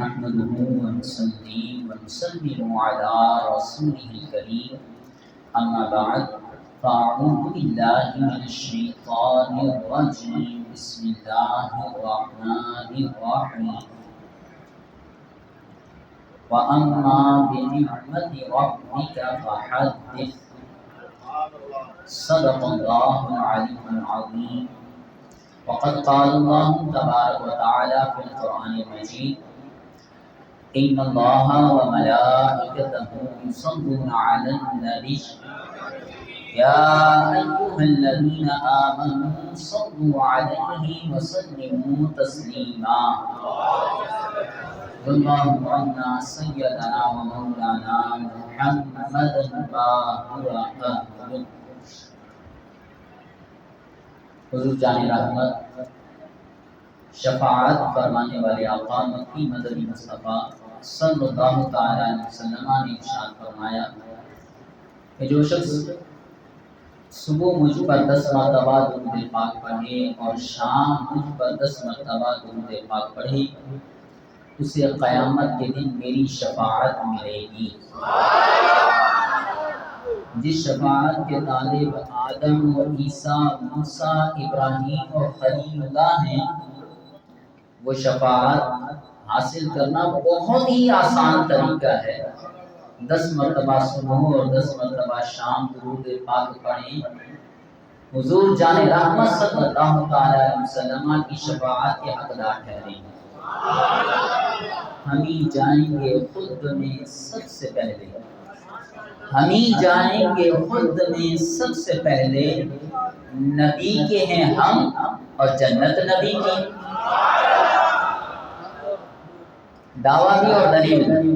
نحمده ونصلي ونسلم على رسوله الكريم أما بعد فأعوذ بالله من الشيطان الرجيم بسم الله الرحمن الرحيم وأما بنعمة ربك فحدث صدق الله العلي العظيم وقد قال الله تبارك وتعالى في القرآن المجيد إن الله وملائكته يصلون على النبي يا أيها الذين آمنوا صلوا عليه وسلموا تسليما اللهم عنا سيدنا ومولانا محمدا باهر حضور جان رحمت شفاعت فرمانے والے آقا مکی مدنی مصطفیٰ صلی اللہ تعالیٰ علیہ وسلم نے ارشاد فرمایا کہ جو شخص صبح مجھ پر 10 مرتبہ درود پاک پڑھے اور شام مجھ پر 10 مرتبہ درود پاک پڑھے اسے قیامت کے دن میری شفاعت ملے گی۔ جس شفاعت کے طالب آدم اور عیسیٰ موسیٰ ابراہیم اور خلیل اللہ ہیں وہ شفاعت حاصل کرنا بہت ہی آسان طریقہ ہے۔ 10 مرتبہ صبح اور 10 مرتبہ شام درود پاک پڑھیں، حضور جان رحمت صلی اللہ علیہ وسلم کی شفاعت کے حقدار ٹھہریں۔ ہم ہی جائیں گے خود میں سب سے پہلے، ہم ہی جائیں گے خود میں سب سے پہلے، نبی کے ہیں ہم اور جنت نبی کی۔ دعویٰ بھی اور دلیل بھی۔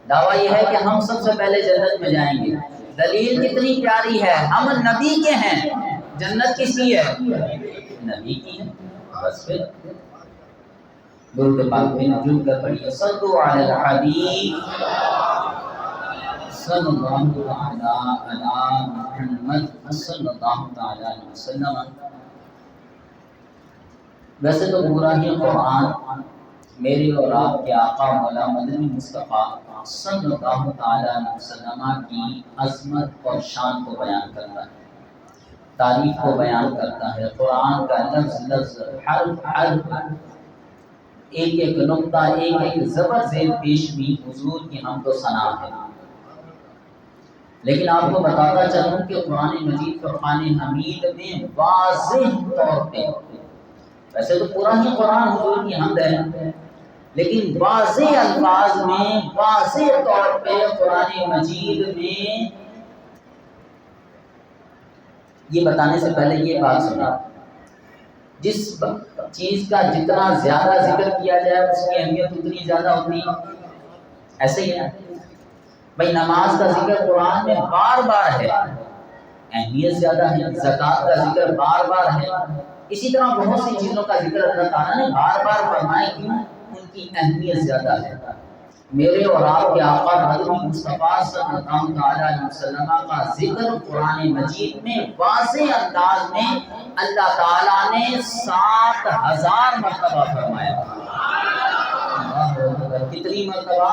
دعویٰ یہ ہے کہ ہم سب سے پہلے جنت میں جائیں گے، دلیل کتنی پیاری ہے، ہم نبی کے ہیں، جنت کس کی ہے؟ نبی کی ہے۔ بس پھر درود پاک میں نجوم کر پڑھیے، صلو علی الحبیب صلی اللہ تعالی علی محمد صلی اللہ تعالی علیہ وسلم۔ ویسے تو پورا ہی قرآن میرے اور آپ کے آقا مولا مدنی مصطفیٰ صلی اللہ تعالی علیہ وسلم کی عظمت اور شان کو بیان کرتا ہے، تعریف کو بیان کرتا ہے۔ قرآن کا لفظ لفظ، حرف حرف، ایک ایک نقطہ، ایک ایک زبر زیر پیش بھی حضور کی حمد و ثنا ہے۔ لیکن آپ کو بتاتا چلوں کہ قرآن مجید فرقان حمید میں واضح طور پہ، ویسے تو پورا ہی قرآن حضور کی حمد ہے، لیکن واضح الفاظ میں، واضح طور پہ قرآن مجید میں یہ بتانے سے پہلے یہ بات سنا، جس چیز کا جتنا زیادہ ذکر کیا جائے اس کی اہمیت اتنی زیادہ ہوتی ہے۔ ایسے ہی ہے بھائی، نماز کا ذکر قرآن میں بار بار ہے، اہمیت زیادہ ہے۔ زکوٰۃ کا ذکر بار بار ہے، اسی طرح بہت سی چیزوں کا ذکر اللہ تعالیٰ نے بار بار فرمایا، کیوں؟ ان کی اہمیت زیادہ ہے۔ میرے اور آپ کے آقا مدنی مصطفیٰ صلی اللہ علیہ وسلم کا ذکر قرآن مجید میں واضح انداز میں اللہ تعالیٰ نے 7000 مرتبہ فرمایا۔ کتنی مرتبہ؟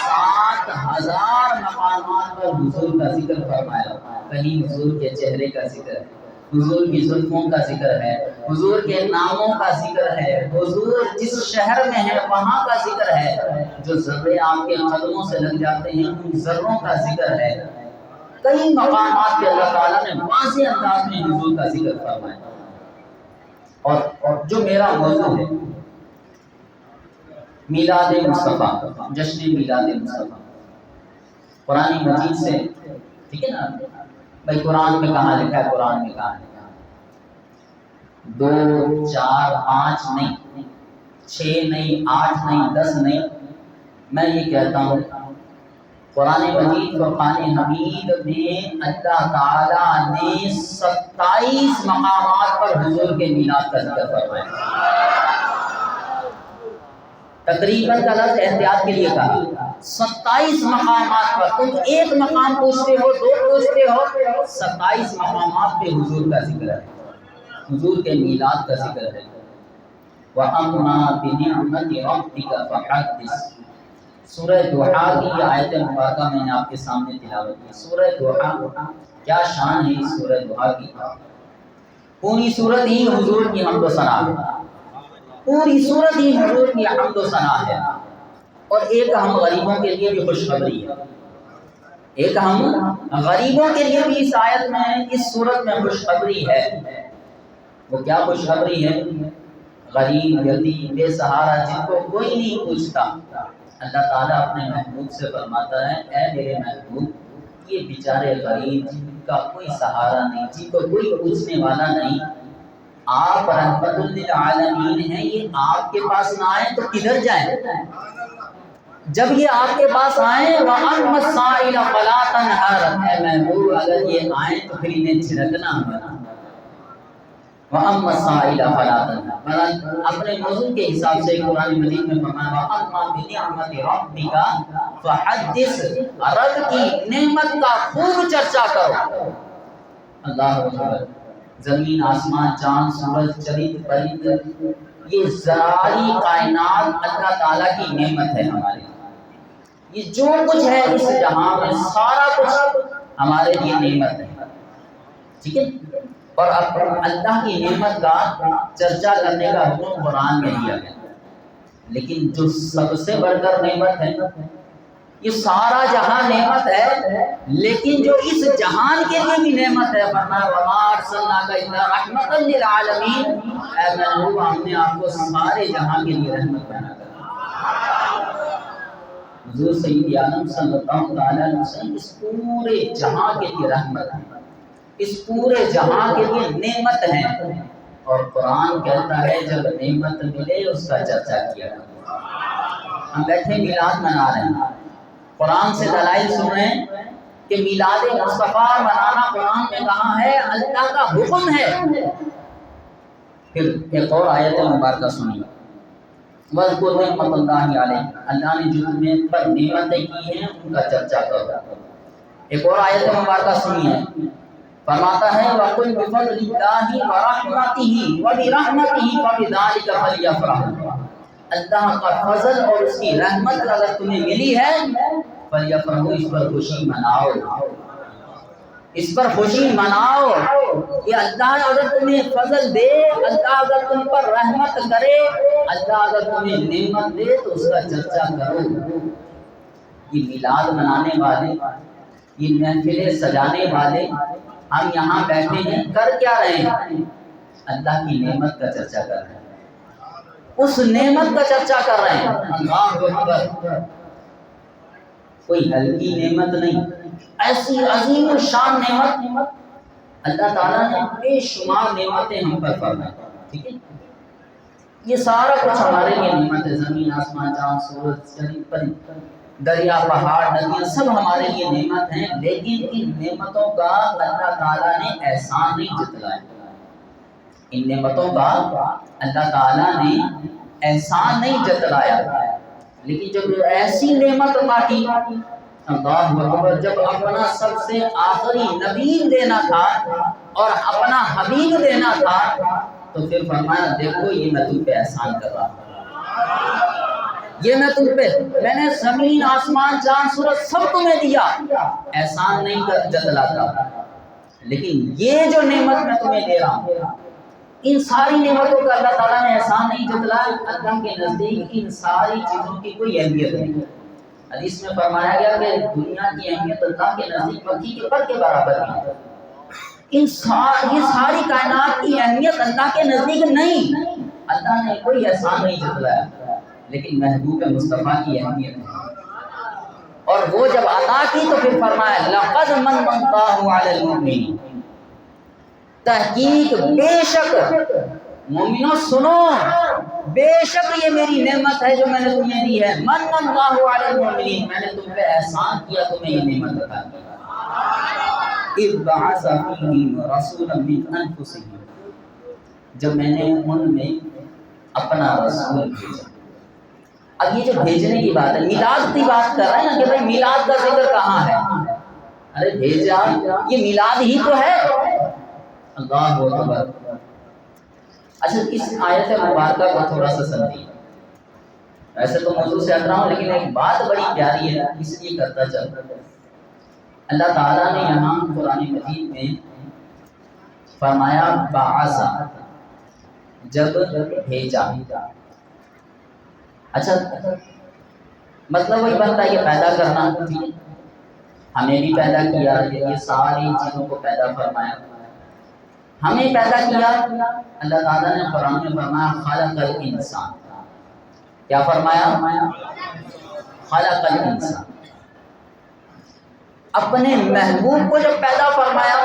7000 مقامات پر حضور کا ذکر فرمایا۔ کہیں حضور کے چہرے کا ذکر ہے، حضور کی زلفوں کا ذکر ہے، حضور کے ناموں کا ذکر ہے، حضور جس شہر میں ہے وہاں کا ذکر ہے، جو ذرے آپ کے قدموں سے لگ جاتے ہیں ان ذروں کا ذکر ہے۔ کئی مقامات پہ اللہ تعالیٰ نے واضح انداز میں حضور کا ذکر فرمایا۔ اور جو میرا موضوع ہے میلاد مصطفیٰ، جشن میلاد مصطفیٰ، قرآن مجید سے، ٹھیک ہے نا بھائی؟ قرآن میں کہاں لکھا ہے؟ قرآن میں کہاں لکھا ہے؟ 2 4 5 نہیں، 6 نہیں، 8 نہیں، 10 نہیں، میں یہ کہتا ہوں قرآن مجید فرقان حمید میں اللہ تعالیٰ نے 27 مقامات پر حضور کے میلاد کا ذکر فرمایا۔ تقریباً کا لفظ احتیاط کے لیے کہا، 27 مقامات پر۔ تم ایک مقام پوچھتے ہو، 2 پوچھتے ہو، 27 مقامات پہ حضور کا ذکر ہے، حضور کے میلاد کا ذکر ہے۔ وَأَمَّا بِنِعْمَةِ رَبِّكَ فَحَدِّثْ۔ سورہ دوحہ کی یہ آیت مبارکہ میں نے آپ کے سامنے تلاوت کی۔ سورہ دوحہ کیا شان ہے اس سورہ دوحہ کی، پوری سورت ہی حضور کی حمد و ثنا ہے، پوری سورت ہی حضور کی حمد و ثنا ہے۔ اور ایک ہم غریبوں کے لیے بھی خوشخبری ہے، ایک ہم غریبوں کے لیے بھی اس آیت میں اس سورت میں خوشخبری ہے۔ وہ کیا خوشخبری ہے؟ غریب، یتیم، بے سہارا، جن کو کوئی نہیں پوچھتا، اللہ تعالیٰ اپنے محبوب سے فرماتا ہے اے میرے محبوب، یہ بیچارے غریب جن کا کوئی سہارا نہیں، جن کو کوئی پوچھنے والا نہیں، آپ رحمت للعالمین ہیں، یہ آپ کے پاس نہ آئیں تو کدھر جائیں؟ جب یہ آپ کے پاس آئیں وَأَمَّا السَّائِلَ فَلَا تَنْهَرْ، اے محبوب اگر یہ آئیں تو پھر انہیں چھڑکنا ہوگا۔ وَأَمَّا السَّائِلَ فَلَا تَنْهَرْ، اپنے موضوع کے حساب سے قرآن مجید میں فرمایا وَأَمَّا بِنِعْمَةِ رَبِّكَ فَحَدِّثْ، رب کی نعمت کا خوب چرچا کرو۔ اللہ اکبر۔ زمین، آسمان، چاند، سورج، چرند پرند، یہ ساری کائنات اللہ تعالیٰ کی نعمت ہے ہمارے لیے۔ یہ جو کچھ ہے اس جہاں میں سارا کچھ ہمارے لیے نعمت ہے، ٹھیک ہے؟ اور اب اللہ کی نعمت کا چرچا کرنے کا حکم قرآن میں دیا گیا، لیکن جو سب سے بڑھ کر نعمت ہے، یہ سارا جہاں نعمت ہے، لیکن جو اس جہان کے لیے بھی نعمت ہے، فرمایا وَمَا أَرْسَلْنَاكَ إِلَّا رَحْمَةً لِّلْعَالَمِينَ، اے محبوب ہم نے آپ کو سارے جہاں کے لیے رحمت بنا کر۔ حضور سید عالم صلی اللہ علیہ وسلم اس پورے جہاں کے لیے رحمت ہے، اس پورے جہاں کے لیے نعمت ہے، اور قرآن کہتا ہے جب نعمت ملے اس کا چرچا کیا جائے۔ ہم بیٹھے میلاد منا رہے ہیں، قرآن سے دلائل سن رہے ہیں کہ میلاد مصطفیٰ منانا قرآن میں کہاں ہے، اللہ کا حکم ہے۔ پھر ایک اور آیت مبارکہ سنی وَاذْكُرْ نِعْمَتَ اللَّهِ عَلَيْكَ، اللہ نے جو تمہیں پر نعمتیں کی ہیں ان کا چرچا کرو۔ ایک اور آیت مبارکہ سنی ہے، فرماتا ہے وَقُلْ بِفَضْلِ اللَّهِ وَرَحْمَتِهِ وَبِرَحْمَتِهِ فَبِذَلِكَ فَلْيَفْرَحُوا، اللہ کا فضل اور اس کی رحمت اگر تمہیں ملی ہے فَلْيَفْرَحُوا، اس پر خوشی مناؤ، اس پر خوشی مناؤ کہ اللہ اگر تمہیں فضل دے، اللہ اگر تم پر رحمت کرے، اللہ اگر تمہیں نعمت دے تو اس کا چرچا کرو۔ یہ میلاد منانے والے، یہ محفلیں سجانے والے، ہم یہاں بیٹھے ہیں کر کیا رہے ہیں؟ اللہ کی نعمت کا چرچا کر رہے ہیں، اس نعمت کا چرچا کر رہے ہیں۔ اللہ اکبر، کوئی ہلکی نعمت نہیں، ایسی عظیم الشان نعمت اللہ تعالیٰ نے بے شمار نعمتیں ہم پر فرمائی، ٹھیک ہے؟ یہ سارا کچھ ہمارے لیے نعمت ہے، زمین، آسمان، چاند، سورج، چرند پرند، دریا، پہاڑ، ندیاں، سب ہمارے لیے نعمت ہیں، لیکن ان نعمتوں کا اللہ تعالیٰ نے احسان نہیں جتلایا، ان نعمتوں کا اللہ تعالیٰ نے احسان نہیں جتلایا، لیکن جب ایسی نعمت عطا کی، اللہ اکبر، جب اپنا سب سے آخری نبی دینا تھا اور اپنا حبیب دینا تھا تو پھر فرمایا دیکھو یہ میں تم پہ احسان کر رہا ہوں، یہ میں تم پہ، میں نے زمین، آسمان، چاند، سورج سب تمہیں دیا، احسان نہیں جتلاتا، لیکن یہ جو نعمت میں تمہیں دے رہا ہوں، ان ساری نعمتوں کا اللہ تعالیٰ نے احسان نہیں جتلایا۔ اللہ کے نزدیک ان ساری چیزوں کی کوئی اہمیت نہیں۔ حدیث میں فرمایا گیا کہ دنیا کی اہمیت اللہ کے نزدیک مکھی کے پر کے برابر ہے، یہ ساری کائنات کی اہمیت اللہ کے نزدیک نہیں، اللہ نے کوئی احسان نہیں جتلایا، لیکن محبوب مصطفیٰ کی اہمیت ہے، اور وہ جب عطا کی تو پھر فرمایا لَقَدْ مَنَّ اللَّهُ عَلَى الْمُؤْمِنِينَ، تحقیق بے شک مومنوں سنو، بے شک یہ میری نعمت ہے جو میں نے تمہیں دی ہے، من اللہ علی المؤمنین، میں نے تم پہ احسان کیا، تمہیں یہ نعمت عطا کی، اذ بعث فیہم رسولا من انفسہم، جب میں نے ان میں اپنا رسول بھیجا۔ اب یہ جو بھیجنے کی بات ہے، میلاد کی بات کر رہے ہیں نا کہ بھائی میلاد کا ذکر کہاں ہے؟ ارے بھیجا، یہ میلاد ہی تو ہے۔ اللہ اکبر، اچھا اس آیت مبارکہ کو تھوڑا سا سمجھیے، ویسے تو موضوع سے ہٹ رہا ہوں لیکن ایک بات بڑی پیاری ہے اس لیے کرتا چلتا۔ اللہ تعالیٰ نے یہاں قرآن مجید میں فرمایا بعث، جب بھیجا۔ اچھا مطلب وہی بنتا ہے کہ پیدا کرنا، ہمیں بھی پیدا کیا، یہ ساری چیزوں کو پیدا فرمایا، ہمیں پیدا کیا۔ اللہ تعالیٰ نے قرآن میں فرمایا خلق الانسان، کیا فرمایا؟ خلق الانسان، اپنے محبوب کو جب پیدا فرمایا،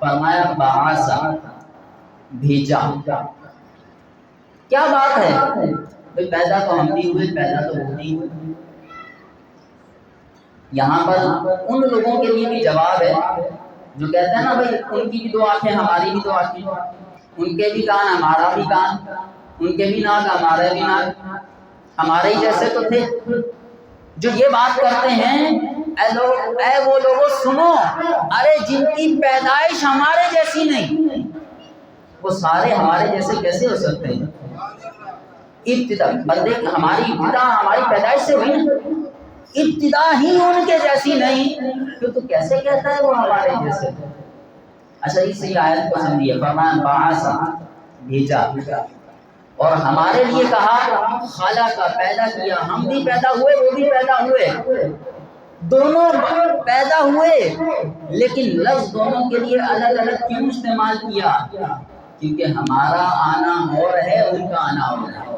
فرمایا بعث، بھیجا۔ کیا بات ہے بھئی، پیدا تو ہم بھی ہوئے، پیدا تو وہ نہیں ہوئے۔ یہاں پر ان لوگوں کے لیے بھی جواب ہے جو کہتے ہیں نا بھئی ان کی بھی دو آنکھیں ہماری بھی دو آنکھیں، ان کے بھی کان ہمارا بھی کان، ان کے بھی ناک ہمارا بھی ناک، ہمارے ہی جیسے تو تھے۔ جو یہ بات کرتے ہیں اے وہ لوگوں سنو، ارے جن کی پیدائش ہمارے جیسی نہیں، وہ سارے ہمارے جیسے کیسے ہو سکتے ہیں؟ ابتدا بندے ہماری ابتدا ہماری پیدائش سے ہوئی نا، ابتدا ہی ان کے جیسی نہیں، تو کیسے کہتا ہے وہ ہمارے جیسے؟ اچھا اسی آیت کو سمجھیے، فرمان بعث، بھیجا، اور ہمارے لیے کہا خلق، پیدا کیا، ہم بھی پیدا ہوئے وہ بھی پیدا ہوئے، دونوں پیدا ہوئے، لیکن لفظ دونوں کے لیے الگ الگ کیوں استعمال کیا؟ کیونکہ ہمارا آنا اور ہے، ان کا آنا اور ہے۔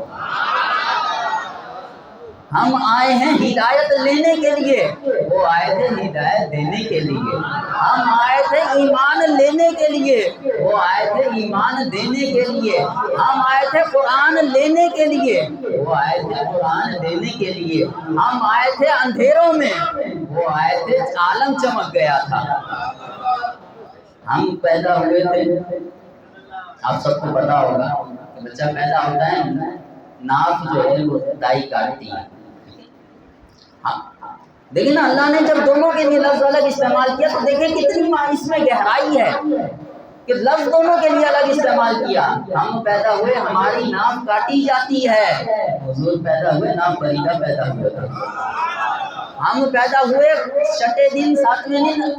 ہم آئے ہیں ہدایت لینے کے لیے، وہ آئے تھے ہدایت دینے کے لیے۔ ہم آئے تھے ایمان لینے کے لیے، وہ آئے تھے ایمان دینے کے لیے۔ ہم آئے تھے قرآن لینے کے لیے، وہ آئے تھے قرآن دینے کے لیے۔ ہم آئے تھے اندھیروں میں، وہ آئے تھے عالم چمک گیا تھا۔ ہم پیدا ہوئے تھے، آپ سب کو پتا ہوگا کہ بچہ پیدا ہوتا ہے ناف جو ہے وہ دائی کاٹتی ہے، لیکن اللہ نے جب دونوں کے لیے لفظ الگ استعمال کیا تو دیکھیں کتنی اس میں گہرائی ہے کہ لفظ دونوں کے لیے الگ استعمال کیا۔ ہم پیدا ہوئے، ہماری ناف کاٹی جاتی ہے، حضور پیدا ہوئے ناف بریدہ پیدا ہوئے تھے۔ ہم پیدا ہوئے، چھٹے دن ساتویں دن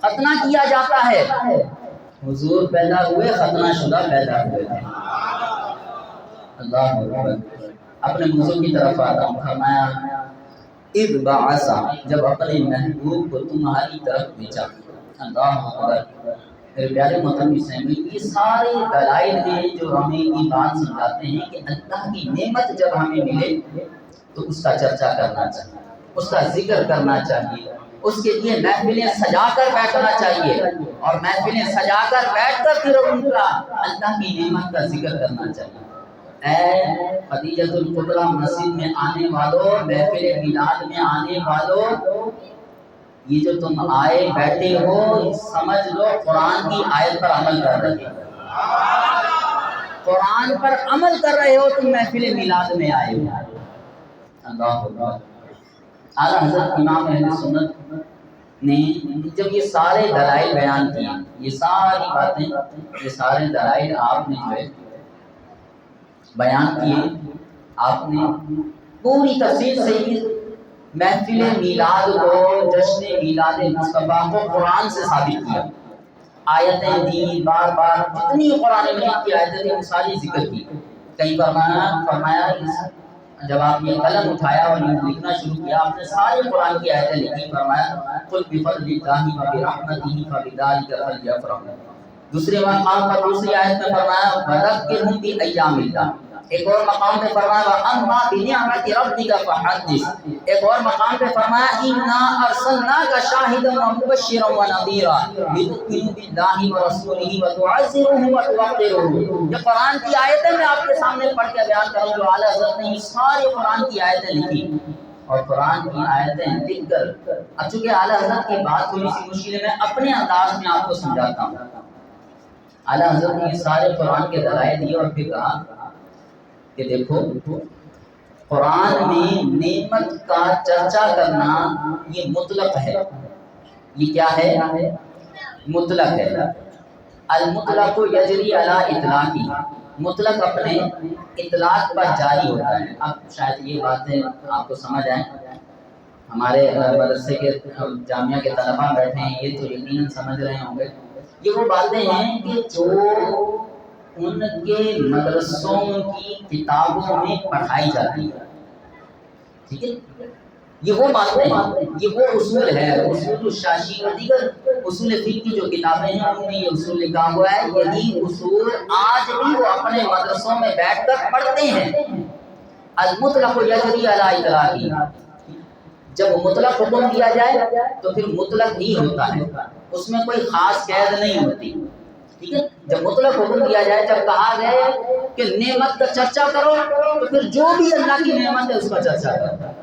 ختنہ کیا جاتا ہے، حضور پیدا ہوئے ختنہ شدہ پیدا ہوئے تھے۔ اللہ اکبر۔ اپنے موضوع کی طرف آتا ہوں، فرمایا اذ بعث، جب اپنے محبوب کو تمہاری طرف بھیجا۔ اللہ اکبر۔ میرے پیارے محترم اسلامی، یہ سارے دلائل ہیں جو ہمیں یہ بات سمجھاتے ہیں کہ اللہ کی نعمت جب ہمیں ملے تو اس کا چرچا کرنا چاہیے، اس کا ذکر کرنا چاہیے، اس کے لیے محفلیں سجا کر بیٹھنا چاہیے، اور محفلیں سجا کر بیٹھ کر پھر ان کا اللہ کی نعمت کا ذکر کرنا چاہیے۔ اے خدیجۃ الکبریٰ مسجد میں آنے والوں، محفل میلاد میں آنے والوں، یہ جو تم آئے بیٹھے ہو سمجھ لو قرآن کی آیت پر عمل کر رہے ہو، قرآن پر عمل کر رہے ہو، تم محفل میلاد میں آئے ہو۔ اللہ اکبر۔ اعلیٰ حضرت امام اہل سنت نے جب یہ سارے دلائل بیان کیے، یہ ساری باتیں، یہ سارے دلائل آپ نے جو ہے بیان کیے، آپ نے پوری تفصیل سے محفل میلاد کو، جشن میلاد مصطفیٰ کو قرآن سے ثابت کیا، آیتیں دی، بار بار جتنی قرآن مجید کی آیتیں تھیں وہ ساری ذکر کی۔ کئی فرمایا جب آپ نے قلم اٹھایا اور لکھنا شروع کیا، آپ نے ساری قرآن کی آیتیں لکھی، فرمایا قل بفضل اللہ وبرحمتہ فبذلک فلیفرحوا۔ دوسرے مقام پر دوسری آیت میں فرمایا وذکرہم بایام اللہ، ایک اور مقام پہ فرمایا واما بنعمت ربک فحدث، ایک اور مقام پہ فرمایا انا ارسلناک شاہدا ومبشرا ونذیرا لتؤمنوا باللہ ورسولہ وتعزروہ وتوقروہ۔ یہ قرآن کی آیتیں میں آپ کے سامنے پڑھ کے بیان کروں جو اعلیٰ حضرت نے سارے قرآن کی آیتیں لکھی، اور قرآن کی آیتیں لکھ کر اب چونکہ اعلیٰ حضرت کی بات تھوڑی سی مشکل ہے، میں اپنے انداز میں آپ کو سمجھاتا ہوں۔ اعلیٰ حضرت نے یہ سارے قرآن کے دلائل دیے اور پھر کہا کہ دیکھو قرآن میں نعمت کا چرچا کرنا یہ مطلق ہے۔ یہ کیا ہے؟ مطلق ہے۔ المطلق یجری علی اطلاقہ، مطلق اپنے اطلاق پر جاری ہوتا ہے۔ اب شاید یہ باتیں آپ کو سمجھ آئیں، ہمارے مدرسے کے جامعہ کے طلباء بیٹھے ہیں، یہ تو یقیناً سمجھ رہے ہوں گے۔ یہ وہ باتیں ہیں کہ جو ان کے مدرسوں کی کتابوں میں پڑھائی جاتی ہے، ٹھیک ہے، یہ وہ باتیں ہیں، یہ وہ اصول ہے، اصول الشاشی اور دیگر اصول فقہ کی جو کتابیں ہیں ان میں یہ اصول لکھا ہوا ہے۔ یہی اصول آج بھی وہ اپنے مدرسوں میں بیٹھ کر پڑھتے ہیں۔ المطلق یجری علی اطلاقہ، جب مطلق حکم دیا جائے تو پھر مطلق ہی ہوتا ہے، اس میں کوئی خاص قید نہیں ہوتی، ٹھیک ہے۔ جب مطلق حکم دیا جائے، جب کہا گیا کہ نعمت کا چرچا کرو تو پھر جو بھی اللہ کی نعمت ہے اس کا چرچا کرو،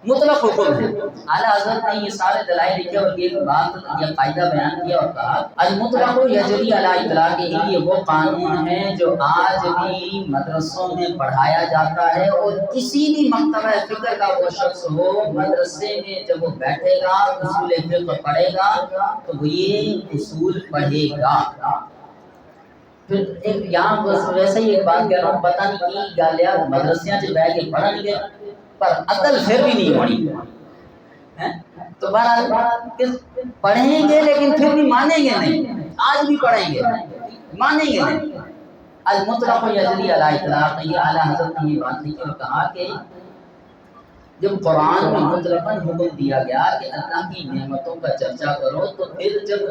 مطلق حکم ہے۔ اعلیٰ حضرت نے یہ سارے دلائل لکھے اور یہ بات، یہ قاعدہ بیان کیا اور کہا المطلق یجری علی اطلاقہ، یہ وہ قانون ہے جو آج بھی مدرسوں میں پڑھایا جاتا ہے، اور کسی بھی مکتبہ فکر کا وہ شخص ہو، مدرسے میں جب وہ بیٹھے گا اصول فقہ پڑھے گا تو وہ یہ اصول پڑھے گا۔ پھر ایک یہاں بس ویسے ہی ایک بات کہہ رہا ہوں، پتہ نہیں کی گل ہے، مدرسیاں چ بیٹھ کے پڑھن گے پر عقل پھر بھی نہیں ہونی، تو بہرحال پڑھیں گے لیکن پھر بھی مانیں گے نہیں، آج بھی پڑھیں گے مانیں گے نہیں۔ المطلق یجری علی اطلاقہ، یہ اعلیٰ حضرت نے یہ بات لکھی اور کہا کہ جب قرآن میں مطلقاً حکم دیا گیا کہ اللہ کی نعمتوں کا چرچا کرو، تو پھر جب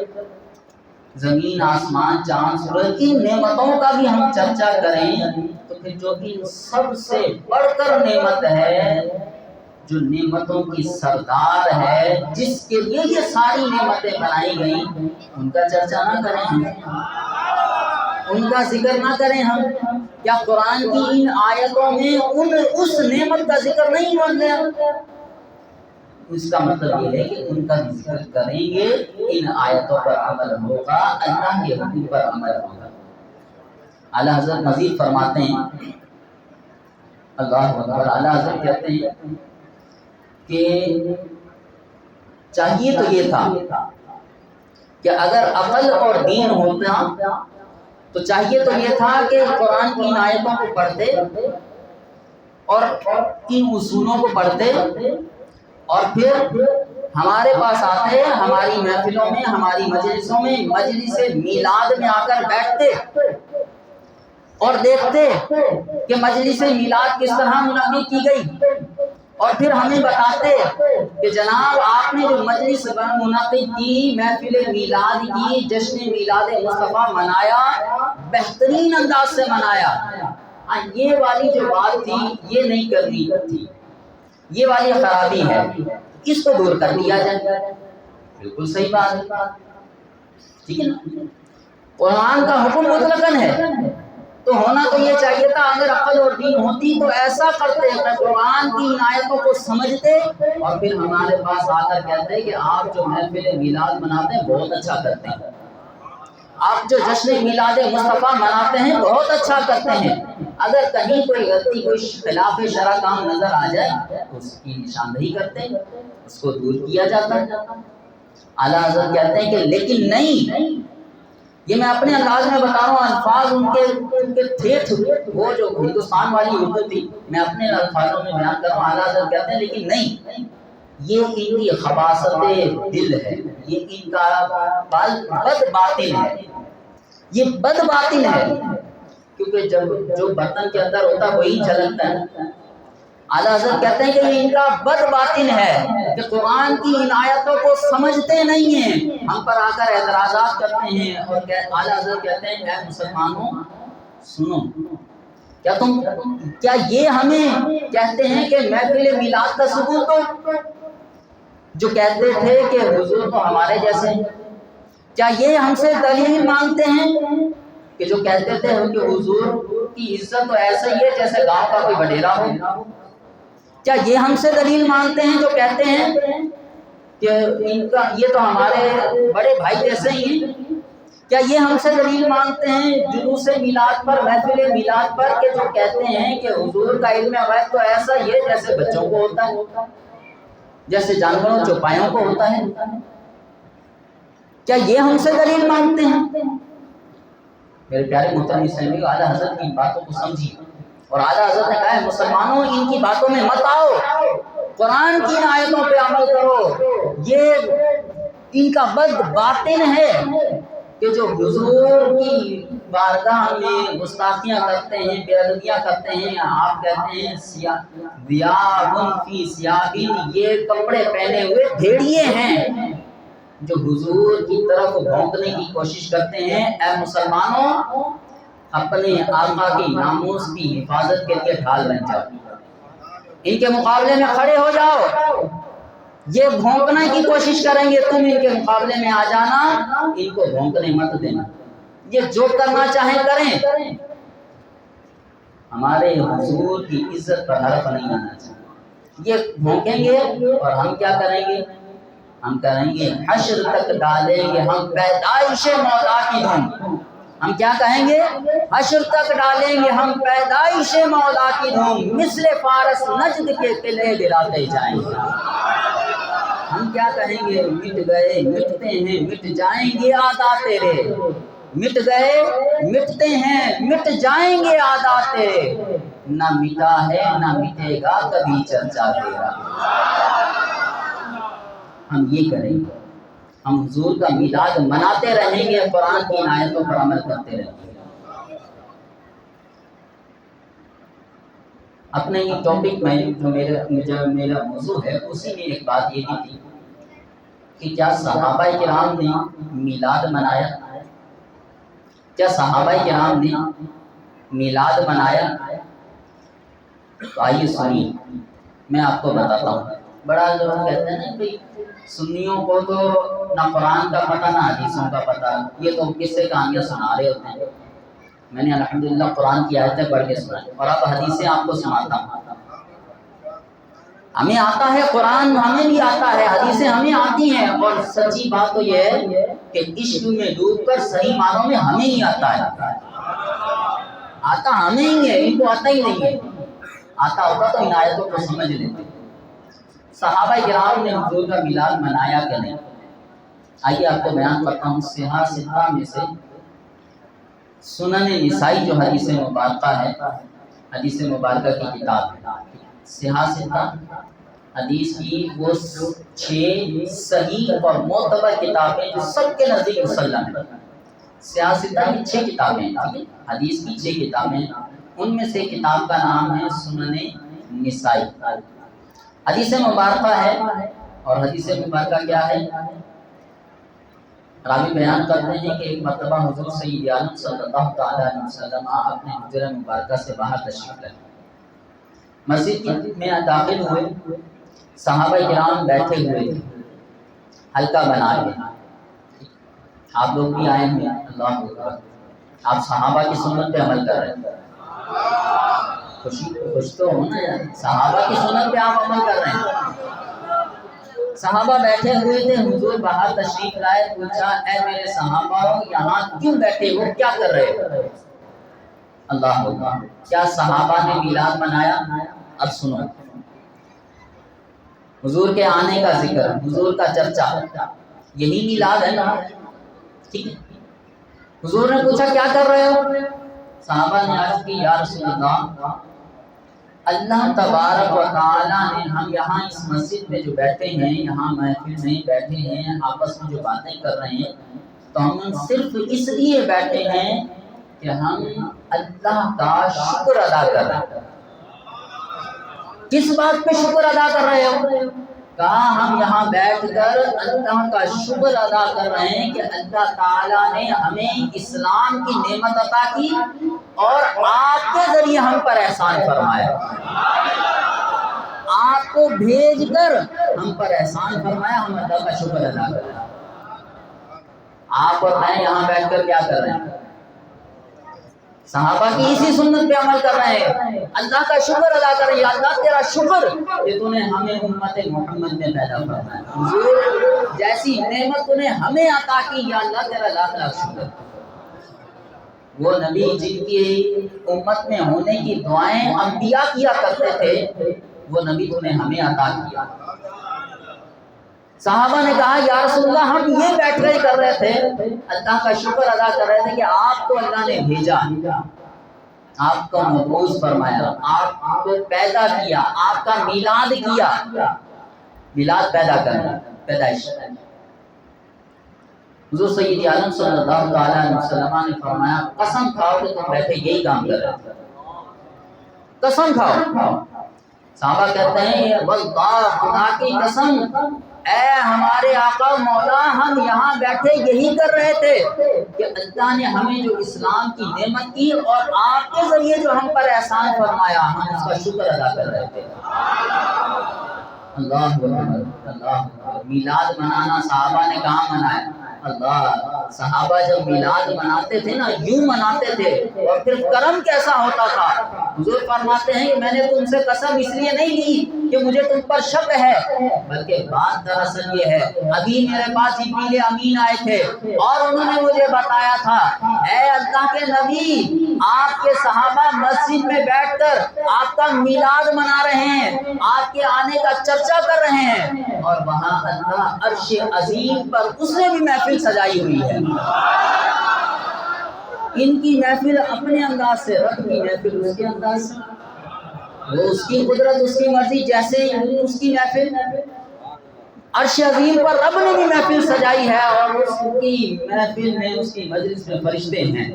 زمین آسمان چاند سورج کی نعمتوں کا بھی ہم چرچا کریں تو پھر جو ان سب سے بڑھ کر نعمت ہے، جو نعمتوں کی سردار ہے، جس کے لیے یہ ساری نعمتیں بنائی گئیں، ان کا چرچا نہ کریں ہم، ان کا ذکر نہ کریں ہم؟ کیا قرآن کی ان آیتوں میں اس نعمت کا ذکر نہیں ہوا گیا؟ اس کا مطلب یہ ہے کہ ان کا ذکر کریں گے، ان آیتوں پر عمل ہوگا، اللہ کے حکم پر عمل ہوگا۔ اعلیٰ حضرت مزید فرماتے ہیں، اللہ اکبر، اعلیٰ حضرت کہتے ہیں کہ چاہیے تو یہ تھا کہ اگر عقل اور دین ہوتا تو چاہیے تو یہ تھا کہ قرآن کی آیتوں کو پڑھتے اور ان اصولوں کو پڑھتے اور پھر ہمارے پاس آتے، ہماری محفلوں میں، ہماری مجلسوں میں، مجلس میلاد میں آ کر بیٹھتے اور دیکھتے کہ مجلس میلاد کس طرح منعقد کی گئی، اور پھر ہمیں بتاتے کہ جناب آپ نے جو مجلس منعقد کی، محفل میلاد کی، جشن میلاد مصطفیٰ منایا، بہترین انداز سے منایا، یہ والی جو بات تھی یہ نہیں کرنی تھی، یہ والی خرابی ہے، اس کو دور کر دیا جائے۔ بالکل صحیح بات ہے، ٹھیک ہے نا؟ قرآن کا حکم مطلقاً ہے تو ہونا تو یہ چاہیے تھا، اگر عقل اور دین ہوتی تو ایسا کرتے کہ قرآن کی آیتوں کو سمجھتے اور پھر ہمارے پاس آ کر کہتے کہ آپ جو محفل میلاد مناتے ہیں بہت اچھا کرتے ہیں، آپ جو جشن میلاد مصطفیٰ مناتے ہیں بہت اچھا کرتے ہیں۔ اگر کہیں کوئی غلطی، کوئی خلاف شرع کام نظر آ جائے تو اس کی نشاندہی کرتے ہیں، اس کو دور کیا جاتا ہے۔ اعلیٰ حضرت کہتے ہیں کہ لیکن نہیں، یہ میں اپنے انداز میں بتا رہا ہوں، الفاظ ان کے ٹھیٹھ وہ جو ہندوستان والی اردو تھی، میں اپنے الفاظوں میں بیان کر رہا ہوں۔ اعلیٰ حضرت کہتے ہیں لیکن نہیں، یہ ان کی خباثت دل ہے، یہ ان کا بد باطن ہے، یہ بد باطن ہے، کیونکہ جب جو برتن کے اندر ہوتا ہے وہی جھلکتا ہے۔ اعلیٰ حضرت کہتے ہیں کہ یہ ان کا بد باطن ہے کہ قرآن کی ان آیتوں کو سمجھتے نہیں ہیں، ہم پر آ کر اعتراضات کرتے ہیں، اور اعلیٰ حضرت کہتے ہیں اے مسلمانوں سنو، کیا یہ ہمیں کہتے ہیں کہ محفل میلاد کا ثبوت دو، جو کہتے تھے کہ حضور تو ہمارے جیسے ہیں، کیا یہ ہم سے دلیل مانگتے ہیں کہ جو کہتے تھے کہ حضور کی عزت تو ایسے ہی ہے جیسے گاؤں کا کوئی وڈیرا ہو؟ کیا یہ ہم سے دلیل مانگتے ہیں جو کہتے ہیں کہ یہ تو ہمارے بڑے بھائی جیسے ہی ہیں؟ کیا یہ ہم سے دلیل مانگتے ہیں جلوس میلاد پر، محفل میلاد پر، کہ جو کہتے ہیں کہ حضور کا علم غیب تو ایسا ہی ہے جیسے بچوں کو ہوتا ہے، جیسے جانوروں چوپایوں کو ہوتا ہے؟ کیا یہ ہم سے دلیل مانگتے ہیں؟ میرے پیارے محترم اسلامی اعلیٰ حضرت کی باتوں کو سمجھیے، اور اعلیٰ حضرت نے کہا ہے مسلمانوں ان کی باتوں میں مت آؤ، قرآن کی آیتوں پہ عمل کرو۔ یہ ان کا بد باطن ہے کہ جو حضور کی بارگاہ میں گستاخیاں کرتے ہیں، بے ادبیاں کرتے ہیں، آپ کہتے ہیں ثیابٌ فی ثیابٍ، یہ کپڑے پہنے ہوئے بھیڑیے ہیں جو حضور کی طرف بھونکنے کی کوشش کرتے ہیں۔ اے مسلمانوں، اپنے آقا کی ناموس کی حفاظت کے لیے ڈھال بن جاؤ، ان کے مقابلے میں کھڑے ہو جاؤ۔ یہ بھونکنے کی کوشش کریں گے، تم ان کے مقابلے میں آ جانا، ان کو بھونکنے مت دینا، یہ جو کرنا چاہیں کریں، ہمارے حضور کی عزت پر حرف نہیں آنا چاہیے۔ یہ بھونکیں گے اور ہم کیا کریں گے؟ ہم کریں گے حشر تک ڈالیں گے ہم پیدائش مولا کی دھوم۔ ہم کیا کہیں گے؟ حشر تک ڈالیں گے ہم پیدائش مولا کی دھوم، مثل فارس نجد کے قلعے گراتے جائیں گے۔ ہم کیا کہیں گے؟ مٹ گئے مٹتے ہیں مٹ جائیں گے عادات تیرے، مٹ گئے مٹتے ہیں مٹ جائیں گے عادات تیرے، نہ مٹا ہے نہ مٹے گا کبھی چرچا تیرا۔ ہم یہ کریں گے، ہم حضور کا میلاد مناتے رہیں گے، قرآن کی آیتوں پر عمل کرتے رہیں گے۔ اپنے یہ ٹاپک میں جو میرا موضوع ہے اسی میں ایک بات یہ بھی تھی کہ کیا صحابہ کرام نے میلاد منایا؟ کیا صحابہ کرام نے میلاد منایا؟ تو آئیے سنیے، میں آپ کو بتاتا ہوں۔ بڑا لوگ کہتے ہیں کہ سنیوں کو تو نہ قرآن کا پتہ نہ حدیثوں کا پتہ، یہ تو قصے کہانیاں سنا رہے ہوتے ہیں۔ میں نے الحمدللہ قرآن کی آیتیں پڑھ کے سنائی اور اب حدیثیں آپ کو سناتا ہوں۔ ہمیں آتا ہے قرآن، ہمیں بھی آتا ہے، حدیثیں ہمیں آتی ہیں، اور سچی بات تو یہ ہے کہ عشق میں ڈوب کر صحیح معنوں میں ہمیں ہی آتا ہے۔ آتا ہمیں ہی ہے، ان کو آتا ہی نہیں ہے۔ آتا ہوتا تو ان آیتوں کو سمجھ لیتے۔ صحابہ کرام نے حضور کا میلاد منایا کہ نہیں؟ آئیے آپ کو بیان کرتا ہوں۔ صحاح ستہ میں سے سنن نسائی جو حدیث مبارکہ ہے، حدیث مبارکہ کی کتاب ہے، صحاح ستہ حدیث کی وہ 6 صحیح اور معتبر کتابیں جو سب کے نزدیک مسلم ہیں۔ صحاح ستہ کی 6 کتابیں ہیں، حدیث کی 6 کتابیں، ان میں سے کتاب کا نام ہے سنن نسائی۔ حدیث مبارکہ ہے، اور حدیث مبارکہ کیا ہے؟ راوی بیان کرتے ہیں کہ ایک مرتبہ حضور سید عالم صلی اللہ تعالیٰ علیہ وسلم اپنے حجرہ مبارکہ سے باہر تشریف لائے، مسجد میں داخل ہوئے، صحابہ کرام بیٹھے ہوئے تھے حلقہ بنا کے۔ آپ لوگ بھی آئے ہیں، اللہ اکبر، آپ صحابہ کی سنت پہ عمل کر رہے ہیں، خوش تو ہونا یار، صحابہ کی سنت پہ آپ عمل کر رہے ہیں۔ صحابہ بیٹھے ہوئے تھے، حضور باہر تشریف لائے، پوچھا اے میرے صحابہ یہاں کیوں بیٹھے ہو، کیا کر رہے ہو؟ اللہ اکبر، کیا صحابہ نے میلاد منایا؟ اب سنو، حضور کے آنے کا ذکر، حضور کا چرچا، یہی میلاد ہے نا؟ ٹھیک ہے۔ حضور نے پوچھا کیا کر رہے ہو؟ صحابہ نے عرض کی یا رسول اللہ، اللہ تبارک و تعالیٰ نے ہم یہاں اس مسجد میں جو بیٹھے ہیں، یہاں محفل میں بیٹھے ہیں، آپس میں جو باتیں کر رہے ہیں، تو ہم صرف اس لیے بیٹھے ہیں کہ ہم اللہ کا شکر ادا کر رہے ہیں۔ کس بات پہ شکر ادا کر رہے ہو؟ کہا ہم یہاں بیٹھ کر اللہ کا شکر ادا کر رہے ہیں کہ اللہ تعالیٰ نے ہمیں اسلام کی نعمت عطا کی اور آپ کے ذریعے ہم پر احسان فرمایا، آپ کو بھیج کر ہم پر احسان فرمایا، ہم اللہ کا شکر ادا کر رہے ہیں۔ آپ اور میں یہاں بیٹھ کر کیا کر رہے ہیں؟ صحابہ کی اسی سنت پہ عمل کر رہے ہیں، اللہ کا شکر ادا کر رہے ہیں۔ یا اللہ تیرا شکر کہ تو نے ہمیں امت محمد میں پیدا فرمایا، حضور جیسی نعمت تو نے ہمیں عطا کی، یا اللہ تیرا لاکھ لاکھ شکر۔ وہ نبی جن کی امت میں ہونے کی دعائیں انبیاء کیا کرتے تھے، وہ نبی تو نے ہمیں عطا کیا۔ صحابہ نے کہا یا رسول اللہ ہم یہ بیٹھ کر کر رہے تھے، اللہ کا شکر ادا کر رہے تھے کہ آپ کو اللہ نے بھیجا، آپ کو مبعوث فرمایا، آپ کو پیدا کیا، آپ کا میلاد کیا، میلاد پیدا کرنا، پیدائش۔ حضور سید عالم صلی اللہ علیہ وسلم نے فرمایا قسم کھاؤ کہ تم بیٹھے یہی کام کر رہے تھے، قسم کھاؤ۔ صحابہ کہتے ہیں واللہ خدا کی قسم اے ہمارے آقا مولا ہم یہاں بیٹھے یہی کر رہے تھے کہ اللہ نے ہمیں جو اسلام کی نعمت کی اور آپ کے ذریعے جو ہم پر احسان فرمایا ہم اس کا شکر ادا کر رہے تھے۔ اللہ اکبر، اللہ اکبر۔ میلاد منانا صحابہ نے کہاں منایا؟ اللہ، صحابہ جب میلاد مناتے تھے نا یوں مناتے تھے، اور پھر کرم کیسا ہوتا تھا۔ حضور فرماتے ہیں کہ میں نے تم سے قسم اس لیے نہیں لی کہ مجھے تم پر شک ہے، بلکہ بات دراصل یہ ہے ابھی میرے پاس جبریل امین آئے تھے اور انہوں نے مجھے بتایا تھا اے اللہ کے نبی آپ کے صحابہ مسجد میں بیٹھ کر آپ کا میلاد منا رہے ہیں، آپ کے آنے کا چرچا کر رہے ہیں، اور وہاں اللہ عرش عظیم پر اس نے بھی محفل سجائی ہوئی ہے۔ ان کی محفل اپنے انداز سے، رب کی محفل اس کے انداز سے، وہ اس کی قدرت اس کی مرضی جیسے اس کی محفل۔ عرش عظیم پر رب نے بھی محفل سجائی ہے، اور اس کی محفل میں اس کی مجلس میں فرشتے ہیں،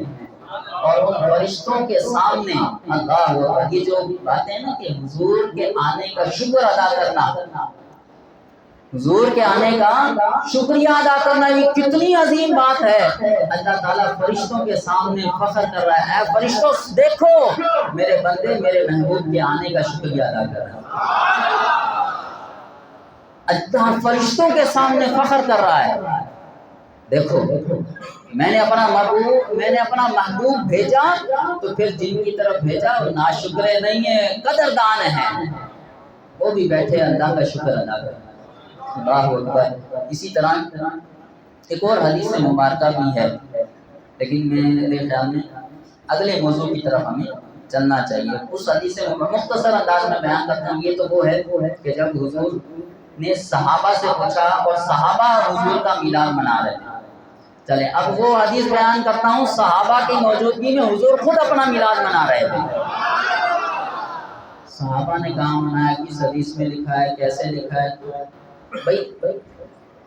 اور ان فرشتوں کے سامنے اللہ، یہ جو باتیں ہیں نا کہ حضور کے آنے کا شکر ادا کرنا، حضور کے آنے کا شکریہ ادا کرنا، یہ کتنی عظیم بات ہے۔ اللہ تعالیٰ فرشتوں کے سامنے فخر کر رہا ہے، اے فرشتوں دیکھو میرے بندے میرے محبوب کے آنے کا شکریہ ادا کر رہا ہے۔ اللہ فرشتوں کے سامنے فخر کر رہا ہے، دیکھو میں نے اپنا محبوب بھیجا تو پھر جن کی طرف بھیجا وہ ناشکرے نہیں ہیں، قدردان ہیں، وہ بھی بیٹھے اللہ کا شکر ادا کر۔ اللہ اکبر۔ اسی طرح ایک اور حدیث مبارکہ بھی ہے، لیکن میرے خیال میں اگلے موضوع کی طرف ہمیں چلنا چاہیے۔ اس حدیث سے مختصر انداز میں بیان کرتا ہوں۔ یہ تو وہ ہے کہ جب حضور نے صحابہ سے پوچھا اور صحابہ حضور کا میلاد منا رہے تھے۔ چلیں اب وہ حدیث بیان کرتا ہوں، صحابہ کی موجودگی میں حضور خود اپنا میلاد منا رہے تھے۔ صحابہ نے کہاں منایا، کس حدیث میں لکھا ہے، کیسے لکھا ہے؟ بھائی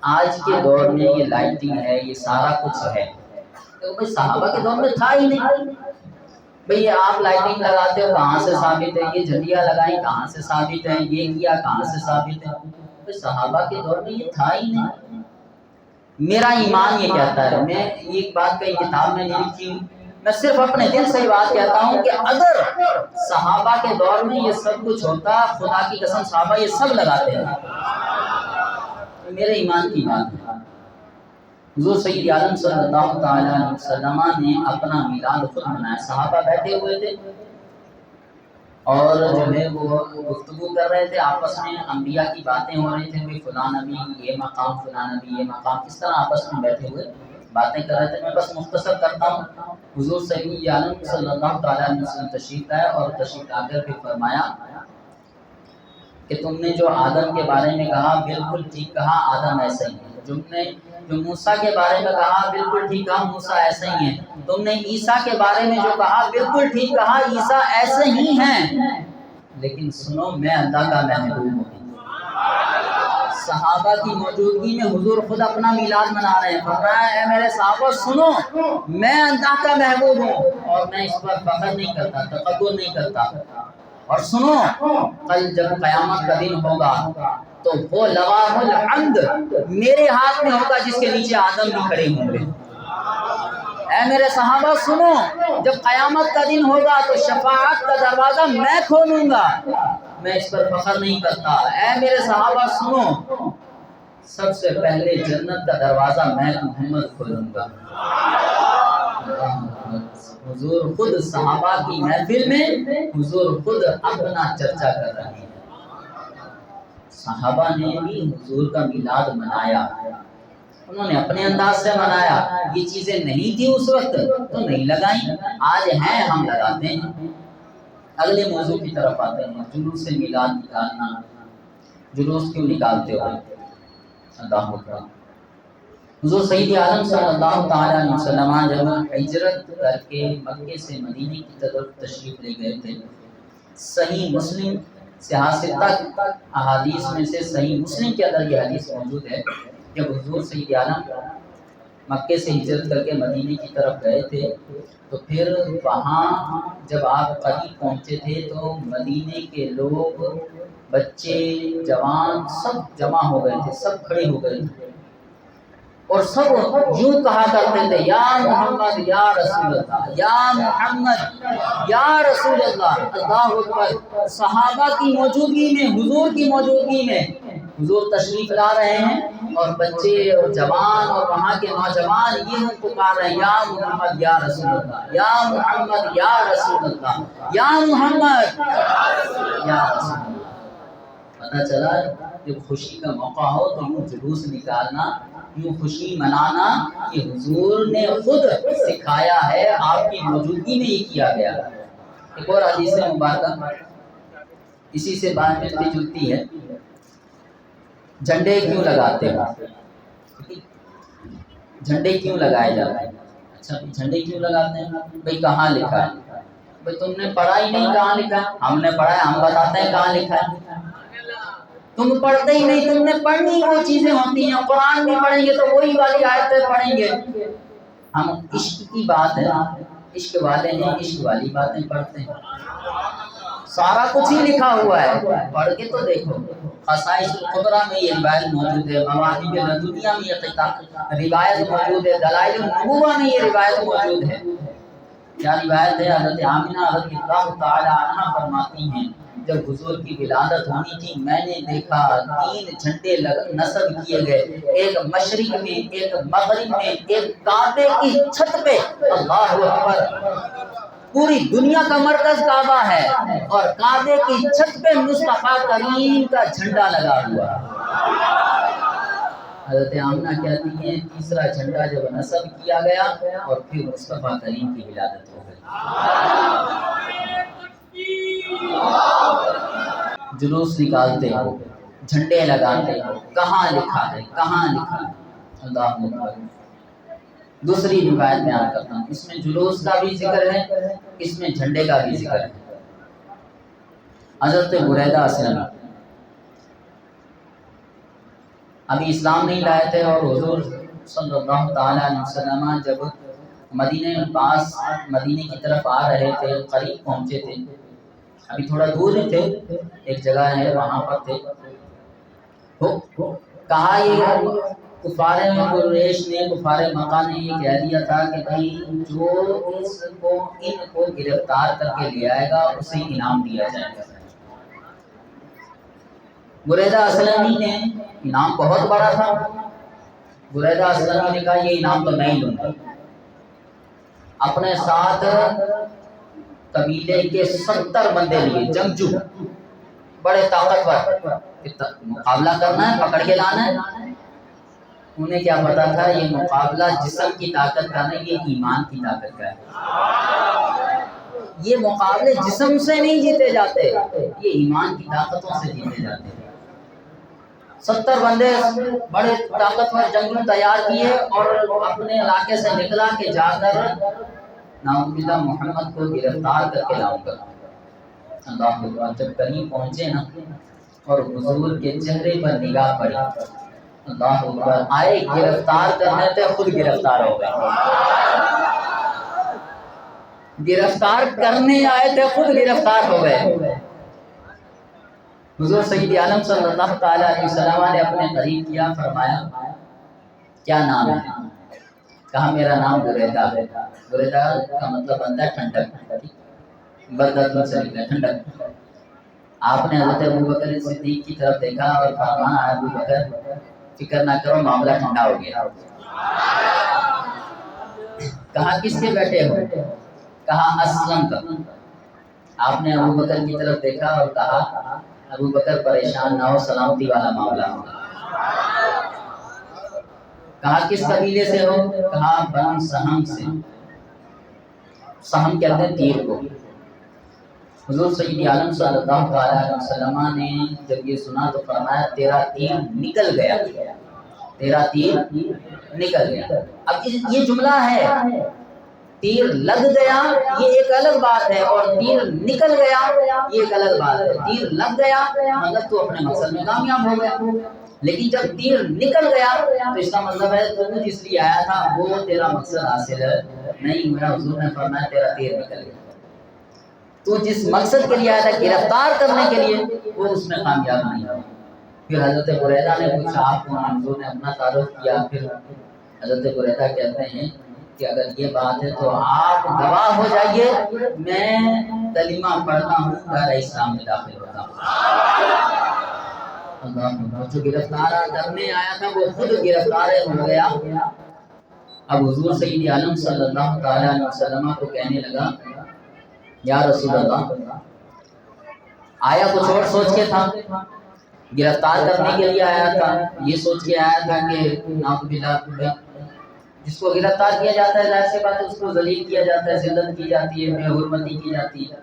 آج کے دور میں یہ لائٹنگ ہے، یہ سارا کچھ ہے، تو بھائی صحابہ کے دور میں تھا ہی نہیں۔ بھئی یہ آپ لائٹنگ لگاتے ہو کہاں سے ثابت ہے، یہ جھنڈیاں لگائیں کہاں سے ثابت ہے، یہ کیا کہاں سے ثابت ہے؟ بھئی صحابہ کے دور میں یہ تھا ہی نہیں۔ میرا ایمان یہ کہتا ہے، میں ایک بات کئی کتاب میں نہیں لکھی ہوں، میں صرف اپنے دل سے یہ بات کہتا ہوں کہ اگر صحابہ کے دور میں یہ سب کچھ ہوتا، خدا کی قسم صحابہ یہ سب لگاتے ہیں، میرے ایمان کی بات ہے۔ حضور سید عالم صلی اللہ تعالیٰ علیہ وسلم نے اپنا میلاد خود منایا، صحابہ بیٹھے ہوئے تھے اور جو ہے وہ گفتگو کر رہے تھے آپس میں، انبیاء کی باتیں ہو رہی تھیں، کہ فلاں نبی یہ مقام، فلاں نبی یہ مقام، اس طرح آپس میں بیٹھے ہوئے باتیں کر رہے تھے۔ میں بس مختصر کرتا ہوں۔ حضور سید عالم صلی اللہ تعالیٰ علیہ وسلم تشریف لائے اور تشریف لا کر کے فرمایا کہ تم نے جو آدم کے بارے میں کہا بالکل ٹھیک کہا، آدم ایسا ہی ہے۔ تم نے جو موسیٰ کے بارے میں کہا بالکل ٹھیک کہا، موسیٰ ایسے ہی ہیں۔ تم نے عیسیٰ کے بارے میں جو کہا بالکل ٹھیک کہا، عیسیٰ ایسے ہی ہیں۔ لیکن سنو میں اللہ کا محبوب ہوں۔ صحابہ کی موجودگی میں حضور خود اپنا میلاد منا رہے ہیں، فرمایا اے میرے صحابہ سنو میں اللہ کا محبوب ہوں، اور میں اس پر فخر نہیں کرتا، تکبر نہیں کرتا۔ اور سنو کل جب قیامت کا دن ہوگا تو وہ لواح الحمد میرے ہاتھ میں ہوگا جس کے نیچے آدم بھی کھڑے ہوں گے۔ اے میرے صحابہ سنو جب قیامت کا دن ہوگا تو شفاعت کا دروازہ میں کھولوں گا، میں اس پر فخر نہیں کرتا۔ اے میرے صحابہ سنو سب سے پہلے جنت کا دروازہ میں محمد کھولوں گا۔ حضور خود صحابہ کی محفل میں حضور خود اپنا چرچا کر رہے ہیں۔ صحابہ نے بھی حضور کا میلاد منایا، انہوں نے اپنے انداز سے منایا۔ یہ چیزیں نہیں تھی اس وقت تو نہیں لگائیں، آج ہیں ہم لگاتے ہیں۔ اگلے موضوع کی طرف آتے ہیں، جلوس سے میلاد نکالنا۔ جلوس کیوں نکالتے ہو؟ اللہ اکبر۔ حضور سید عالم صلی اللہ تعالیٰ علیہ وسلم جب ہجرت کر کے مکے سے مدینے کی طرف تشریف لے گئے تھے، صحیح مسلم سے حاصل تک احادیث میں سے صحیح مسلم کے اندر یہ حدیث موجود ہے کہ حضور سید عالم مکے سے ہجرت کر کے مدینے کی طرف گئے تھے، تو پھر وہاں جب آپ قریب پہنچے تھے تو مدینے کے لوگ، بچے، جوان سب جمع ہو گئے تھے، سب کھڑے ہو گئے تھے اور سب یوں کہا کرتے تھے یا محمد یا رسول اللہ، یا محمد یا رسول اللہ۔ اللہ اکبر۔ صحابہ کی موجودگی میں، حضور کی موجودگی میں حضور تشریف لا رہے ہیں اور بچے اور جوان اور وہاں کے نوجوان یہ پکار رہے ہیں یا محمد یا رسول اللہ، یا محمد یا رسول اللہ، یا محمد یا رسول اللہ۔ پتہ چلا جب خوشی کا موقع ہو تو یوں جلوس نکالنا، یوں خوشی منانا، کہ حضور نے خود سکھایا ہے، آپ کی موجودگی میں یہ کیا گیا۔ ایک اور حدیث مبارکہ اسی سے بات ملتی جلتی ہے، جھنڈے کیوں لگاتے ہو؟ جھنڈے کیوں لگائے جاتے ہیں؟ اچھا جھنڈے کیوں لگاتے ہیں بھائی؟ کہاں لکھا ہے بھائی؟ تم نے پڑھا ہی نہیں کہاں لکھا ہے؟ ہم نے پڑھا ہے، ہم بتاتے ہیں کہاں لکھا ہے۔ تم پڑھتے ہی نہیں، تم نے پڑھنی وہ چیزیں ہوتی ہیں، قرآن بھی پڑھیں گے تو وہی والی آیتیں پڑھیں گے۔ ہم عشق کی بات ہے، عشق والے ہیں، عشق والی باتیں پڑھتے ہیں۔ سارا کچھ ہی لکھا ہوا ہے، پڑھ کے تو دیکھو۔ خصائص القبریٰ میں یہ روایت موجود ہے، مواہب لدنیہ میں یہ روایت موجود ہے، دلائل النبوہ میں یہ روایت موجود ہے۔ کیا روایت ہے؟ حضرت آمنہ رضی اللہ تعالی عنہا فرماتی ہیں جب حضور کی ولادت ہونی تھی، میں نے دیکھا 3 جھنڈے نصب کیے گئے، ایک مشرق میں، ایک مغرب میں، ایک کعبے کی چھت پہ۔ اللہ اکبر۔ پوری دنیا کا مرکز کعبہ ہے اور کعبے کی چھت پہ مصطفیٰ کریم کا جھنڈا لگا ہوا۔ حضرت آمنہ کہتی ہیں تیسرا جھنڈا جب نصب کیا گیا اور پھر مصطفیٰ کریم کی ولادت ہو گئی۔ جلوس نکالتے ہو، جھنڈے لگاتے ہو، کہاں لکھا ہے؟ کہاں لکھا ہے؟ اللہ اکبر۔ دوسری روایت بیان کرتا ہوں، اس میں جلوس کا بھی ذکر ہے، اس میں جھنڈے کا بھی ذکر ہے۔ حضرت بریدہ اسلمی ابھی اسلام نہیں لائے تھے اور حضور صلی اللہ تعالیٰ علیہ وسلم جب مدینے کی طرف آ رہے تھے، قریب پہنچے تھے، ابھی تھوڑا دور ہی تھے، ایک جگہ ہے وہاں پر تھے، کہا یہ کفار قریش نے، کفار مکہ نے یہ کہہ دیا تھا کہ بھائی جو ان کو گرفتار کر کے لے آئے گا اسے انعام دیا جائے گا۔ بریدہ اسلمی نے، انعام بہت بڑا تھا، بریدہ اسلمی نے کہا یہ انعام تو میں ہی لوں گا۔ اپنے ساتھ قبیلے کے 70 بندے لیے، جنگجو، بڑے طاقتور، مقابلہ کرنا ہے، پکڑ کے لانا ہے۔ انہیں کیا پتا تھا یہ مقابلہ جسم کی طاقت کا نہیں، یہ ایمان کی طاقت کا ہے۔ یہ مقابلے جسم سے نہیں جیتے جاتے، یہ ایمان کی طاقتوں سے جیتے جاتے ہیں۔ 70 بندے بڑے طاقتور جنگجو تیار کیے اور اپنے علاقے سے نکلا کہ جا کر نعوذ باللہ محمد کو گرفتار کر کے لاؤں گا۔ اللہ اکبر۔ جب قریب پہنچے نا اور حضور کے چہرے پر نگاہ پڑی، اللہ اکبر، آئے گرفتار کرنے تھے خود گرفتار ہو گئے۔ گرفتار کرنے آئے تھے خود گرفتار ہو گئے۔ حضور سید عالم صلی اللہ تعالیٰ علیہ وسلم نے اپنے قریب کیا، فرمایا کیا نام ہے؟ کہا میرا نام بریدہ ہے۔ بریدہ کا مطلب بنتا ہے ٹھنڈک، بردت سے نکلا ٹھنڈک۔ آپ نے حضرت ابوبکر صدیق کی طرف دیکھا اور فرمایا ابوبکر فکر نہ کرو، معاملہ ٹھنڈا ہو گیا۔ کہا کس کے بیٹے ہو؟ کہا اسلم کا۔ آپ نے ابوبکر کی طرف دیکھا اور کہا ابوبکر پریشان نہ ہو، سلامتی والا معاملہ ہوگا۔ کہا کس قبیلے سے ہو؟ کہا بن سہم سے۔ سہم کہتے ہیں تیر کو۔ حضور سید عالم صلی اللہ علیہ وسلم نے جب یہ سنا تو فرمایا تیرا تیر نکل گیا، تیرا تیر نکل گیا۔ اب یہ جملہ ہے، تیر لگ گیا یہ ایک الگ بات ہے، اور تیر نکل گیا یہ ایک الگ بات ہے۔ تیر لگ گیا مطلب تو اپنے مقصد میں کامیاب ہو گیا، لیکن جب تیر نکل گیا تو اس کا مطلب ہے تو جس لیے آیا تھا وہ تیرا مقصد حاصل نہیں ہوا۔ حضور نے فرمایا تیرا تیر نکل گیا، تو جس مقصد کے لیے آیا تھا گرفتار کرنے کے لیے وہ اس میں کامیاب نہیں ہوا۔ پھر حضرت بریدہ نے پوچھا آپ کو، حضور نے اپنا تعارف کیا۔ پھر حضرت بریدہ کہتے ہیں کہ اگر یہ بات ہے تو آپ گواہ ہو جائیے، میں کلمہ پڑھتا ہوں، دار اسلام میں داخل ہوتا ہوں۔ اللہ، جو گرفتار کرنے آیا تھا وہ خود گرفتار ہو گیا۔ اب حضور سید عالم صلی اللہ تعالی علیہ وسلم کو کہنے لگا یا رسول اللہ، آیا کچھ اور سوچ کے تھا، گرفتار کرنے کے لیے آیا تھا، یہ سوچ کے آیا تھا کہ نعوذ باللہ جس کو گرفتار کیا جاتا ہے ظاہر سی بات ہے اس کو ذلیل کیا جاتا ہے، ذلت کی جاتی ہے، بے حرمتی کی جاتی ہے،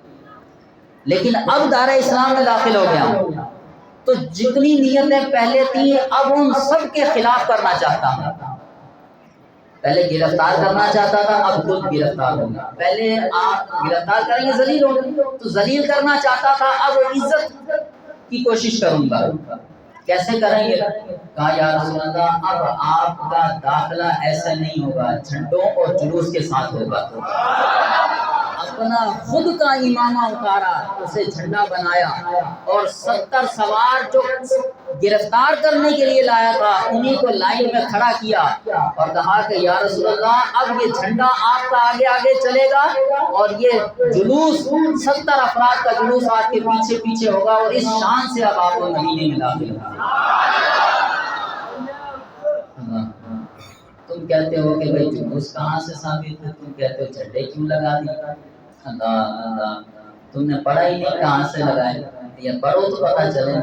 لیکن اب دار اسلام میں داخل ہو گیا تو جتنی نیتیں پہلے تھیں اب ان سب کے خلاف کرنا چاہتا ہوں۔ پہلے گرفتار کرنا چاہتا تھا، اب خود گرفتار ہو گیا۔ پہلے آپ گرفتار کریں گے ذلیل ہو گے، تو ذلیل کرنا چاہتا تھا، اب عزت کی کوشش کروں گا۔ کیسے کریں گے؟ کہا یا رسول اللہ اب آپ کا داخلہ ایسا نہیں ہوگا، جھنڈوں اور جلوس کے ساتھ ہوگا۔ اپنا خود کا امامہ اتارا، اسے جھنڈا بنایا، اور 70 سوار جو گرفتار کرنے کے لیے لایا تھا انہیں کو لائن میں کھڑا کیا اور کہا کہ یا رسول اللہ اب یہ جھنڈا آپ کا آگے آگے چلے گا، اور یہ جلوس 70 افراد کا جلوس آپ کے پیچھے پیچھے ہوگا، اور اس شان سے اب آپ کو مدینے میں داخل ہوگا۔ تم کہتے ہو کہ بھائی جلوس کہاں سے ثابت ہے، تم کہتے ہو جھنڈے کیوں لگا دی؟ اللہ، تم نے پڑھا ہی نہیں کہاں سے لگائے، یا پڑھو تو پتہ چلے۔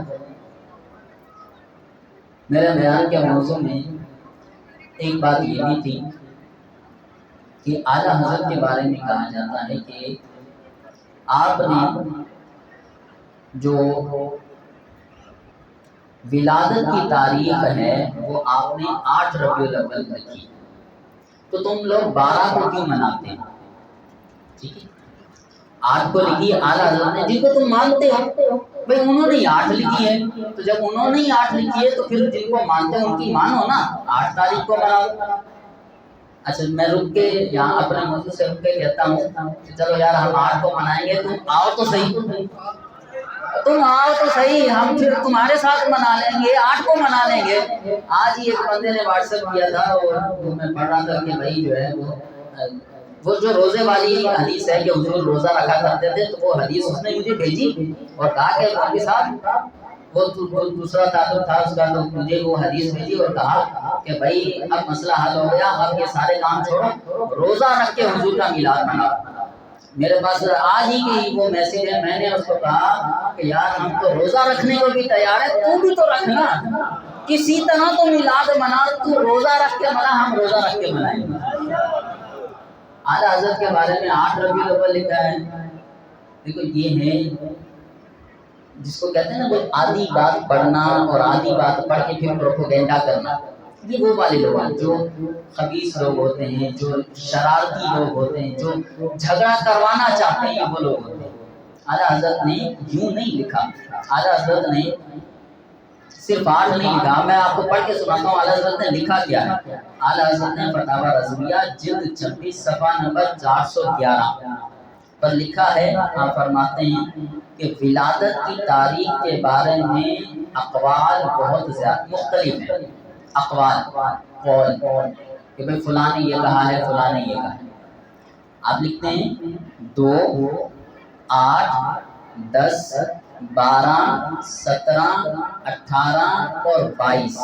میرے بیان کے موضوع میں ایک بات یہ بھی تھی کہ اعلیٰ حضرت کے بارے میں کہا جاتا ہے کہ آپ نے جو ولادت کی تاریخ ہے وہ آپ نے 8 ربیع الاول لکھی، تو تم لوگ 12 کو کیوں مناتے ہیں؟ ٹھیک ہے، 8 کو لکھی اعلیٰ حضرت نے، جن کو تم مانتے ہو بھئی انہوں نے 8 لکھی ہے، تو جب انہوں نے 8 لکھی ہے تو پھر جن کو مانتے ہیں ان کی مانو نا، 8 تاریخ کو مناؤ۔ اچھا میں رک کے یہاں اپنے موضوع سے رک کے کہتا ہوں کہ چلو یار ہم 8 کو منائیں گے، تم آؤ تو صحیح، تم آؤ تو صحیح، ہم پھر تمہارے ساتھ منا لیں گے، 8 کو منا لیں گے۔ آج ہی ایک بندے نے واٹس ایپ کیا تھا اور میں پڑھ رہا تھا کہ بھائی جو ہے وہ جو روزے والی حدیث ہے کہ حضور روزہ رکھا کرتے تھے، تو وہ حدیث اس نے مجھے بھیجی اور کہا کہ ان کے ساتھ وہ دوسرا تعلق تھا اس کا، تو مجھے وہ حدیث بھیجی اور کہا کہ بھائی اب مسئلہ حل ہو گیا، اب یہ سارے کام چھوڑو، روزہ رکھ کے حضور کا میلاد مناؤ۔ میرے پاس آج ہی کی وہ میسج ہے، میں نے اس کو کہا کہ یار ہم تو روزہ رکھنے کو بھی تیار ہے، تو بھی تو رکھنا، کسی طرح تو میلاد منا، تو روزہ رکھ کے منا، ہم روزہ رکھ کے منائیں گے۔ اعلیٰ حضرت کے بارے میں 8 ربیع الاول لکھا ہے۔ دیکھو یہ ہے جس کو کہتے ہیں نا کوئی آدھی بات پڑھنا اور آدھی بات پڑھ کے پھر پروپیگنڈا کرنا، یہ وہ والے لوگ ہیں جو خبیث لوگ ہوتے ہیں، جو شرارتی لوگ ہوتے ہیں، جو جھگڑا کروانا چاہتے ہیں، یہ وہ لوگ ہوتے ہیں۔ اعلیٰ حضرت نے یوں نہیں لکھا، اعلیٰ حضرت نے صرف 8 نہیں لکھا، میں آپ کو پڑھ کے سناتا ہوں اعلیٰ حضرت نے لکھا کیا ہے۔ اعلیٰ حضرت نے فتاوی رضویہ جلد 26 صفحہ نمبر 411 پر لکھا ہے، آپ فرماتے ہیں کہ ولادت کی تاریخ کے بارے میں اقوال بہت زیادہ مختلف ہیں، اقوال قول کہ بھئی فلاں نے یہ کہا ہے، فلاں نے یہ کہا ہے۔ آپ لکھتے ہیں 2 8 10 12 17 18 اور 22۔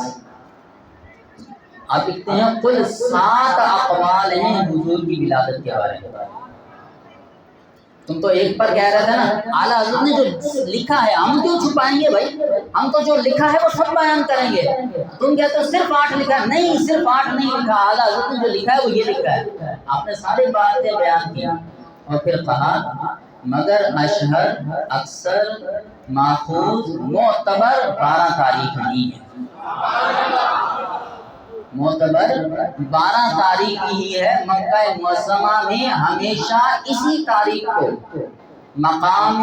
آپ لکھتے ہیں کل 7 اقوال ہیں حضور کی ولادت کے بارے میں۔ تم تو ایک پر کہہ رہے تھے نا، اعلیٰ حضرت نے جو لکھا ہے ہم کیوں چھپائیں گے بھائی، ہم تو جو لکھا ہے وہ سب بیان کریں گے۔ تم کہتے ہو صرف 8 لکھا ہے، نہیں صرف 8 نہیں لکھا، اعلیٰ حضرت نے جو لکھا ہے وہ یہ لکھا ہے۔ آپ نے ساری باتیں بیان کی اور پھر کہا مگر اشہر اکثر ماخوذ معتبر 12 تاریخ نہیں ہے۔ معتبر 12 تاریخ کی ہی ہے۔ مکہ معظمہ میں ہمیشہ اسی تاریخ کو مقام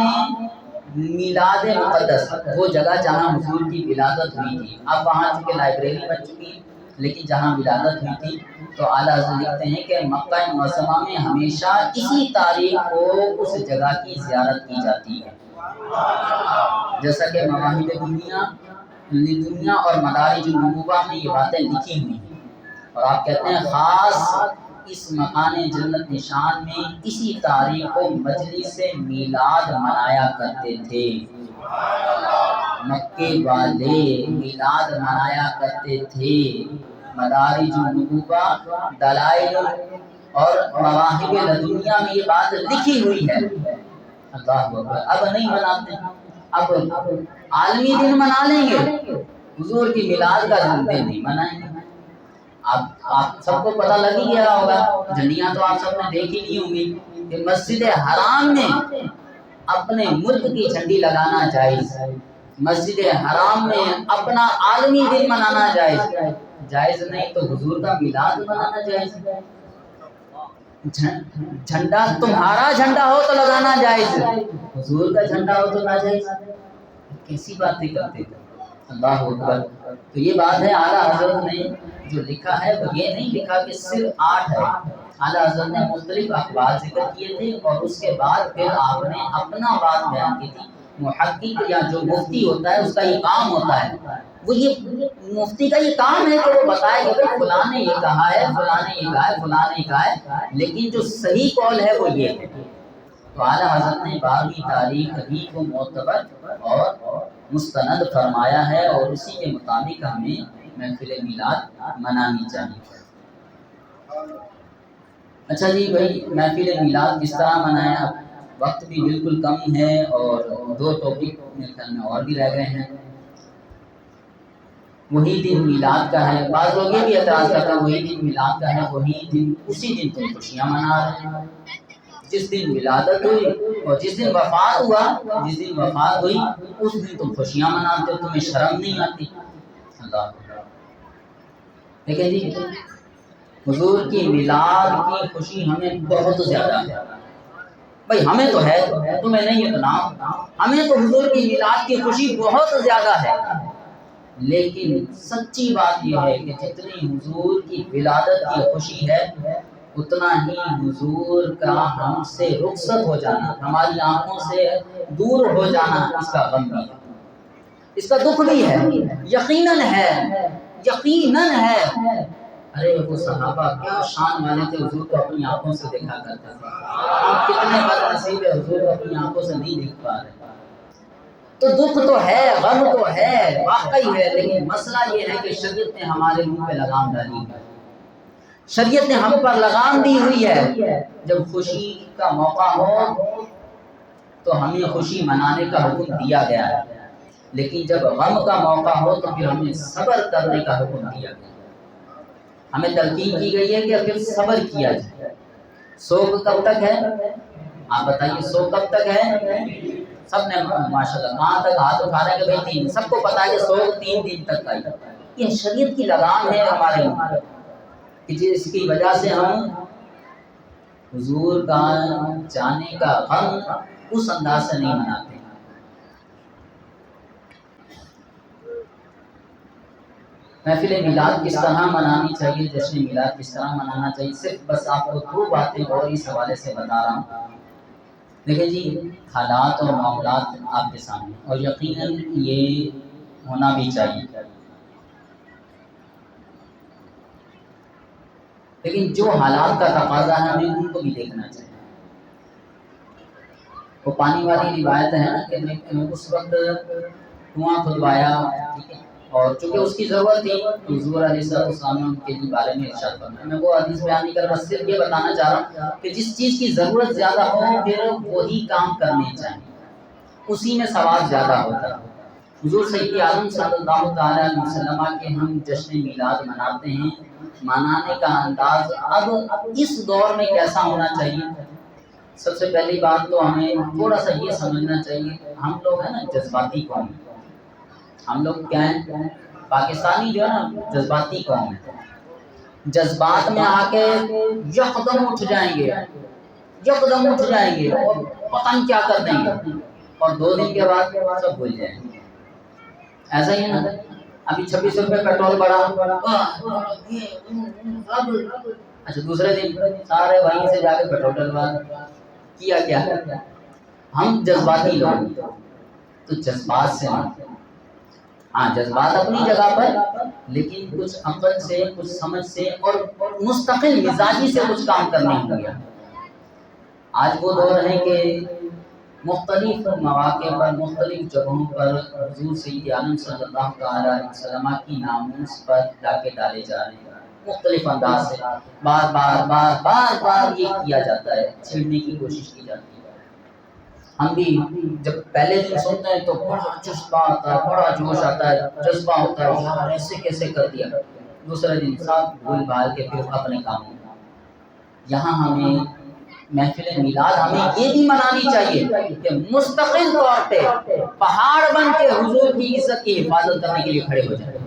میلاد مقدس، وہ جگہ جہاں حضور کی ولادت ہوئی تھی، اب وہاں چونکہ لائبریری بن چکی ہے، لیکن جہاں ولادت ہوئی تھی تو اعلیٰ حضرت لکھتے ہیں کہ مکہ معظمہ میں ہمیشہ اسی تاریخ کو اس جگہ کی زیارت کی جاتی ہے، جیسا کہ مواہب دنیا اور مدارج النبوہ میں یہ باتیں لکھی ہوئی ہیں۔ اور آپ کہتے ہیں خاص اس مکان جنت نشان میں اسی تاریخ کو مجلس میلاد منایا کرتے تھے۔ مکے والے میلاد منایا کرتے تھے۔ مدارج النبوہ، دلائل اور مواہب لدنیا میں یہ بات لکھی ہوئی ہے۔ اللہ اکبر، اب نہیں مناتے، اب عالمی دن منا لیں گے، حضور کی میلاد کا دن نہیں منائیں گے۔ اب آپ سب کو پتہ لگ ہی گیا ہوگا، جھنڈیاں تو آپ سب نے دیکھی نہیں ہوں گی کہ مسجد حرام میں اپنے ملک کی جھنڈی لگانا جائز، مسجد حرام میں اپنا عالمی دن منانا جائز نہیں، تو حضور کا میلاد منانا جائز۔ جھنڈا تمہارا جھنڈا ہو تو لگانا جائز، حضور کا جھنڈا ہو تو ناجائز، کیسی باتیں کرتے تھے۔ اللہ اکبر۔ تو یہ بات ہے اعلیٰ حضرت نے جو لکھا ہے وہ یہ نہیں لکھا کہ صرف 8 ہے، اعلیٰ حضرت نے مختلف اقوال ذکر کیے تھے اور اس کے بعد پھر آپ نے اپنا بات بیان کی تھی۔ محقق یا جو مفتی ہوتا ہے اس کا یہ کام ہوتا ہے، وہ یہ مفتی کا یہ کام ہے کہ وہ بتائے کہ بھائی فلاں نے یہ کہا ہے، فلاں نے یہ کہا ہے، فلاں نے یہ کہا ہے، لیکن جو صحیح قول ہے وہ یہ ہے۔ تو اعلیٰ حضرت نے 12ویں تاریخ ہی کو معتبر اور مستند فرمایا ہے اور اسی کے مطابق ہمیں محفل میلاد منانی چاہیے۔ اچھا جی بھائی، محفل میلاد کس طرح منایا؟ وقت بھی بالکل کم ہے اور 2 ٹاپک میرے خیال میں اور بھی رہ گئے ہیں۔ وہی دن میلاد کا ہے، بعض لوگ یہ بھی اعتراض کرتے ہیں وہی دن میلاد کا ہے، وہی دن، اسی دن تم خوشیاں منا رہے ہیں، جس دن ولادت ہوئی اور جس دن وفات ہوا، جس دن وفات ہوئی اس دن تم خوشیاں مناتے ہو، تمہیں شرم نہیں آتی؟ اللہ دیکھیں جی، حضور کی میلاد کی خوشی ہمیں بہت زیادہ ہے۔ بھائی ہمیں تو ہے، تمہیں نہیں ہے تو نہ، ہمیں تو حضور کی میلاد کی خوشی بہت زیادہ ہے، لیکن سچی بات یہ ہے کہ جتنی حضور کی ولادت کی خوشی ہے اتنا ہی حضور کا ہم سے رخصت ہو جانا، ہماری آنکھوں سے دور ہو جانا، اس کا غم بھی ہے، اس کا دکھ بھی ہے، یقیناً ہے، یقیناً ہے۔ ارے وہ صحابہ کیا شان والے تھے، حضور کو اپنی آنکھوں سے دیکھا کرتے تھے، ہم کتنے بد نصیب ہے، حضور کو اپنی آنکھوں سے نہیں دیکھ پا رہے۔ تو دکھ تو ہے، غم تو ہے، واقعی ہے، لیکن مسئلہ یہ ہے کہ شریعت نے ہمارے منہ پہ لگام ڈالی ہے، شریعت نے ہم پر لگام دی ہوئی ہے۔ جب خوشی کا موقع ہو تو ہمیں خوشی منانے کا حکم دیا گیا ہے، لیکن جب غم کا موقع ہو تو پھر ہمیں صبر کرنے کا حکم دیا گیا ہے۔ ہمیں تلقین کی گئی ہے کہ پھر صبر کیا جائے۔ سوگ کب تک ہے؟ آپ بتائیے، سوگ کب تک ہے؟ سب نے ماشاءاللہ کہاں تک ہاتھ اٹھا رہے ہیں کہ بھائی 3، سب کو پتا ہے کہ سوگ 3 دن تک آئی۔ یہ شریعت کی لگام ہے ہمارے اوپر، کہ جس کی وجہ سے ہم حضور کا جانے کا غم اس انداز سے نہیں مناتے۔ محفل میلاد کس طرح منانی چاہیے، جشن میلاد کس طرح منانا چاہیے، صرف بس آپ کو 2 باتیں اور اس حوالے سے بتا رہا ہوں۔ دیکھیں جی، حالات اور معاملات آپ کے سامنے، اور یقیناً یہ ہونا بھی چاہیے، لیکن جو حالات کا تقاضا ہے ہمیں ان کو بھی دیکھنا چاہیے۔ وہ پانی والی روایت ہے نا کہ اس وقت کنواں کھدوایا، ٹھیک ہے، اور چونکہ اس کی ضرورت تھی حضور علیہ السلام کے بارے میں ارشاد فرمایا۔ میں وہ حدیث بیان نہیں کر رہا، بس صرف یہ بتانا چاہ رہا ہوں کہ جس چیز کی ضرورت زیادہ ہو پھر وہی کام کرنے چاہیے، اسی میں ثواب زیادہ ہوتا ہے۔ حضور سید عالم صلی اللہ تعالیٰ علیہ وسلم کے ہم جشن میلاد مناتے ہیں، منانے کا انداز اب اس دور میں کیسا ہونا چاہیے؟ سب سے پہلی بات تو ہمیں تھوڑا سا یہ سمجھنا چاہیے، ہم لوگ ہیں نا جذباتی قوم، ہم لوگ کیا ہیں، پاکستانی جو ہے نا جذباتی قوم ہے۔ جذبات میں آ کے یکدم اٹھ جائیں گے، یکدم اٹھ جائیں گے اور پتہ نہیں کیا کر دیں گے، اور 2 دن کے بعد سب بھول جائیں گے۔ ایسا ہی ہے نا، ابھی 26 روپے پیٹرول بڑھا، اچھا دوسرے دن سارے وہیں سے جا کے پیٹرول ڈلوا کیا کیا۔ ہم جذباتی لوگ، تو جذبات سے ہاں جذبات اپنی جگہ پر، لیکن کچھ عقل سے، کچھ سمجھ سے اور مستقل مزاجی سے کچھ کام کرنے ہوں گے۔ آج وہ دور ہے کہ مختلف مواقع پر، مختلف جگہوں پر حضور سید عالم صلی اللہ تعالی علیہ وسلم کی ناموس پر ڈاکے ڈالے جا رہے ہیں، مختلف انداز سے بار بار بار بار بار یہ کیا جاتا ہے، چھیڑنے کی کوشش کی جاتی ہے۔ ہم بھی جب پہلے دن سنتے ہیں تو بڑا جذبہ آتا ہے، بڑا جوش آتا ہے، جذبہ ہوتا ہے یار ایسے کیسے کر دیا، دوسرے دن سب بھول بھال کے پھر اپنے کاموں میں۔ یہاں ہمیں محفل میلاد ہمیں یہ بھی منانی چاہیے کہ مستقل طور پہ پہاڑ بن کے حضور کی عزت کی حفاظت کرنے کے لیے کھڑے ہو جائیں۔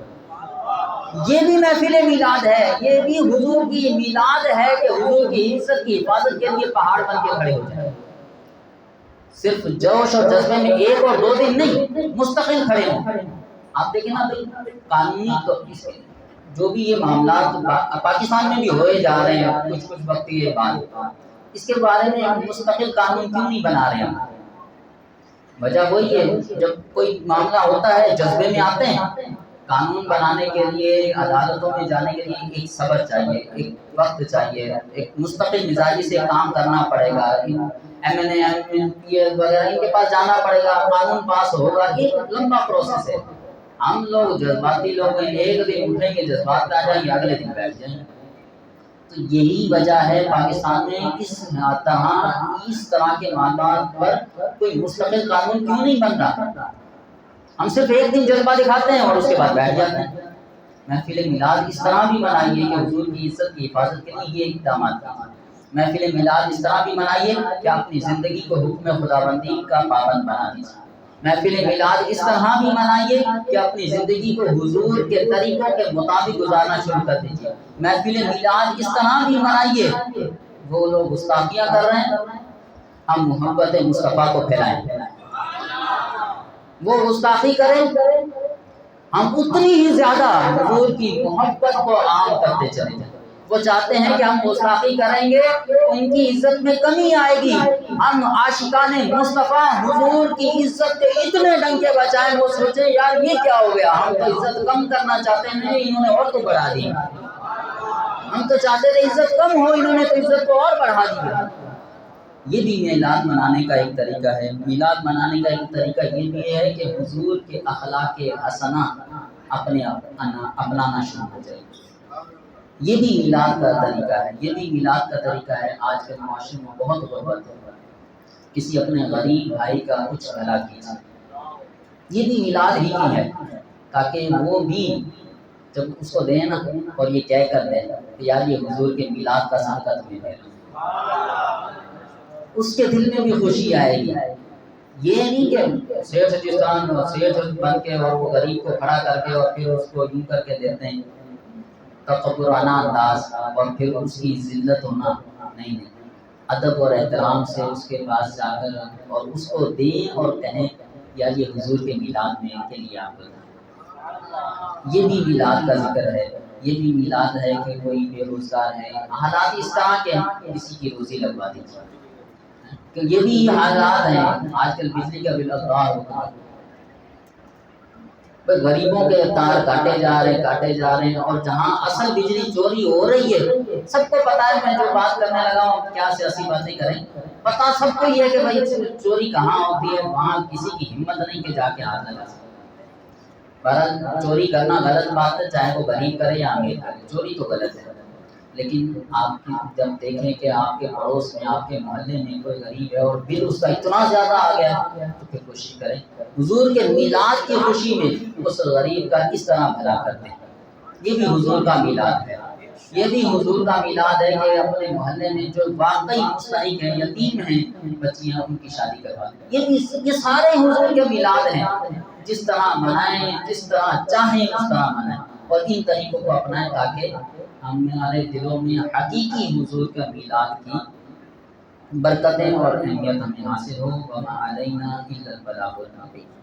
یہ بھی محفل میلاد ہے، یہ بھی حضور کی میلاد ہے کہ حضور کی عزت کی حفاظت کے لیے پہاڑ بن کے کھڑے ہو جائیں۔ صرف جوش اور جذبے میں 1 اور 2 دن نہیں، مستقل کھڑے ہوں۔ آپ دیکھیں نا قانونی جو بھی یہ معاملات پاکستان میں بھی ہوئے جا رہے ہیں کچھ وقت یہ بات، اس کے بارے میں ہم مستقل قانون کیوں نہیں بنا رہے ہیں؟ وجہ وہی ہے، جب کوئی معاملہ ہوتا ہے جذبے میں آتے ہیں، قانون بنانے کے لیے عدالتوں میں جانے کے لیے ایک صبر چاہیے، ایک وقت چاہیے، ایک مستقل مزاجی سے کام کرنا پڑے گا، MNA وغیرہ ان کے پاس جانا پڑے گا، قانون پاس ہوگا، ایک لمبا پروسیس ہے۔ ہم لوگ جذباتی لوگ ہیں، ایک دن اٹھیں گے جذبات آ جائیں گے، اگلے دن بیٹھ جائیں گے۔ تو یہی وجہ ہے پاکستان میں اس طرح کے معاملات پر کوئی مستقل قانون کیوں نہیں بن رہا۔ ہم صرف ایک دن جذبہ دکھاتے ہیں اور اس کے بعد بیٹھ جاتے ہیں۔ محفل میلاد اس طرح بھی منائیے کہ حضور کی عزت کی حفاظت کے لیے یہ اقدامات کیجیے۔ محفل میلاد اس طرح بھی منائیے کہ اپنی زندگی کو حکم خداوندی کا پابند بنا دیجیے۔ محفل میلاد اس طرح بھی منائیے کہ اپنی زندگی کو حضور کے طریقوں کے مطابق گزارنا شروع کر دیجیے۔ محفل میلاد اس طرح بھی منائیے، وہ لوگ گستاخیاں کر رہے ہیں، ہم محبت مصطفیٰ کو پھیلائیں۔ وہ گستاخی کریں، ہم اتنی ہی زیادہ حضور کی محبت کو عام کرتے چلیں جائیں۔ وہ چاہتے ہیں کہ ہم گستاخی کریں گے، ان کی عزت میں کمی آئے گی، ہم عاشقان مصطفیٰ حضور کی عزت کے اتنے ڈنکے بچائیں وہ سوچیں یار یہ کیا ہو گیا، ہم تو عزت کم کرنا چاہتے ہیں، انہوں نے اور تو بڑھا دی، ہم تو چاہتے تھے عزت کم ہو، انہوں نے تو عزت کو اور بڑھا دیا۔ یہ بھی میلاد منانے کا ایک طریقہ ہے۔ میلاد منانے کا ایک طریقہ یہ بھی ہے کہ حضور کے اخلاق حسنہ اپنانا شروع ہو جائے، یہ بھی میلاد کا طریقہ ہے، یہ بھی میلاد کا طریقہ ہے۔ آج کل معاشرے میں بہت غربت ہے، کسی اپنے غریب بھائی کا کچھ بھلا کیجیے، یہ بھی میلاد ہی کی ہے، تاکہ وہ بھی جب اس کو دیں نا اور یہ کہہ کر دیں کہ یار یہ حضور کے میلاد کا صدقہ تمہیں دے رہا، اس کے دل میں بھی خوشی آئے گی۔ یہ نہیں کہ سیٹھ سجستان اور سیٹھ بن کے اور وہ غریب کو کھڑا کر کے اور پھر اس کو یوں کر کے دیتے ہیں تکبرانہ انداز اور پھر اس کی ذلت ہونا، نہیں، ادب اور احترام سے اس کے پاس جا کر اور اس کو دیں اور کہیں یار یہ حضور کے میلاد میں کے لیے آپ بتائیں۔ یہ بھی میلاد کا ذکر ہے، یہ بھی میلاد ہے کہ کوئی بے روزگار ہے، حالات اس طرح کے ہیں کسی کی روزی لگوا دیجیے، کہ یہ بھی حالات ہیں۔ آج کل بجلی کا بل ادوار ہوتا ہے، غریبوں کے تار کاٹے جا رہے ہیں، اور جہاں اصل بجلی چوری ہو رہی ہے سب کو پتا ہے۔ میں جو بات کرنے لگا ہوں کیا سیاسی باتیں کریں، پتا سب کو یہ ہے کہ بھائی چوری کہاں ہوتی ہے، وہاں کسی کی ہمت نہیں کہ جا کے ہاتھ لگا سکے۔ بہرحال چوری کرنا غلط بات ہے، چاہے وہ غریب کرے یا امیر کرے، چوری تو غلط ہے، لیکن آپ جب دیکھیں کہ آپ کے پڑوس میں، آپ کے محلے میں کوئی غریب ہے اور بل اس کا اتنا زیادہ آ گیا تو پھر کوشش کریں حضور کے میلاد کی خوشی میں اس غریب کا اس طرح بھلا کرتے ہیں۔ یہ بھی حضور کا میلاد ہے، یہ بھی حضور کا میلاد ہے کہ اپنے محلے میں جو واقعی مستحق ہیں، یتیم ہیں بچیاں، ان کی شادی کروا دیں۔ یہ سارے حضور کے میلاد ہیں، جس طرح منائیں، جس طرح چاہیں اس طرح منائیں، اور ان طریقوں کو اپنائیں تاکہ ہمارے دلوں میں حقیقی حضور کا میلاد کی برکتیں اور اہمیت ہمیں حاصل ہو. وما علینا الا البلاغ المبین.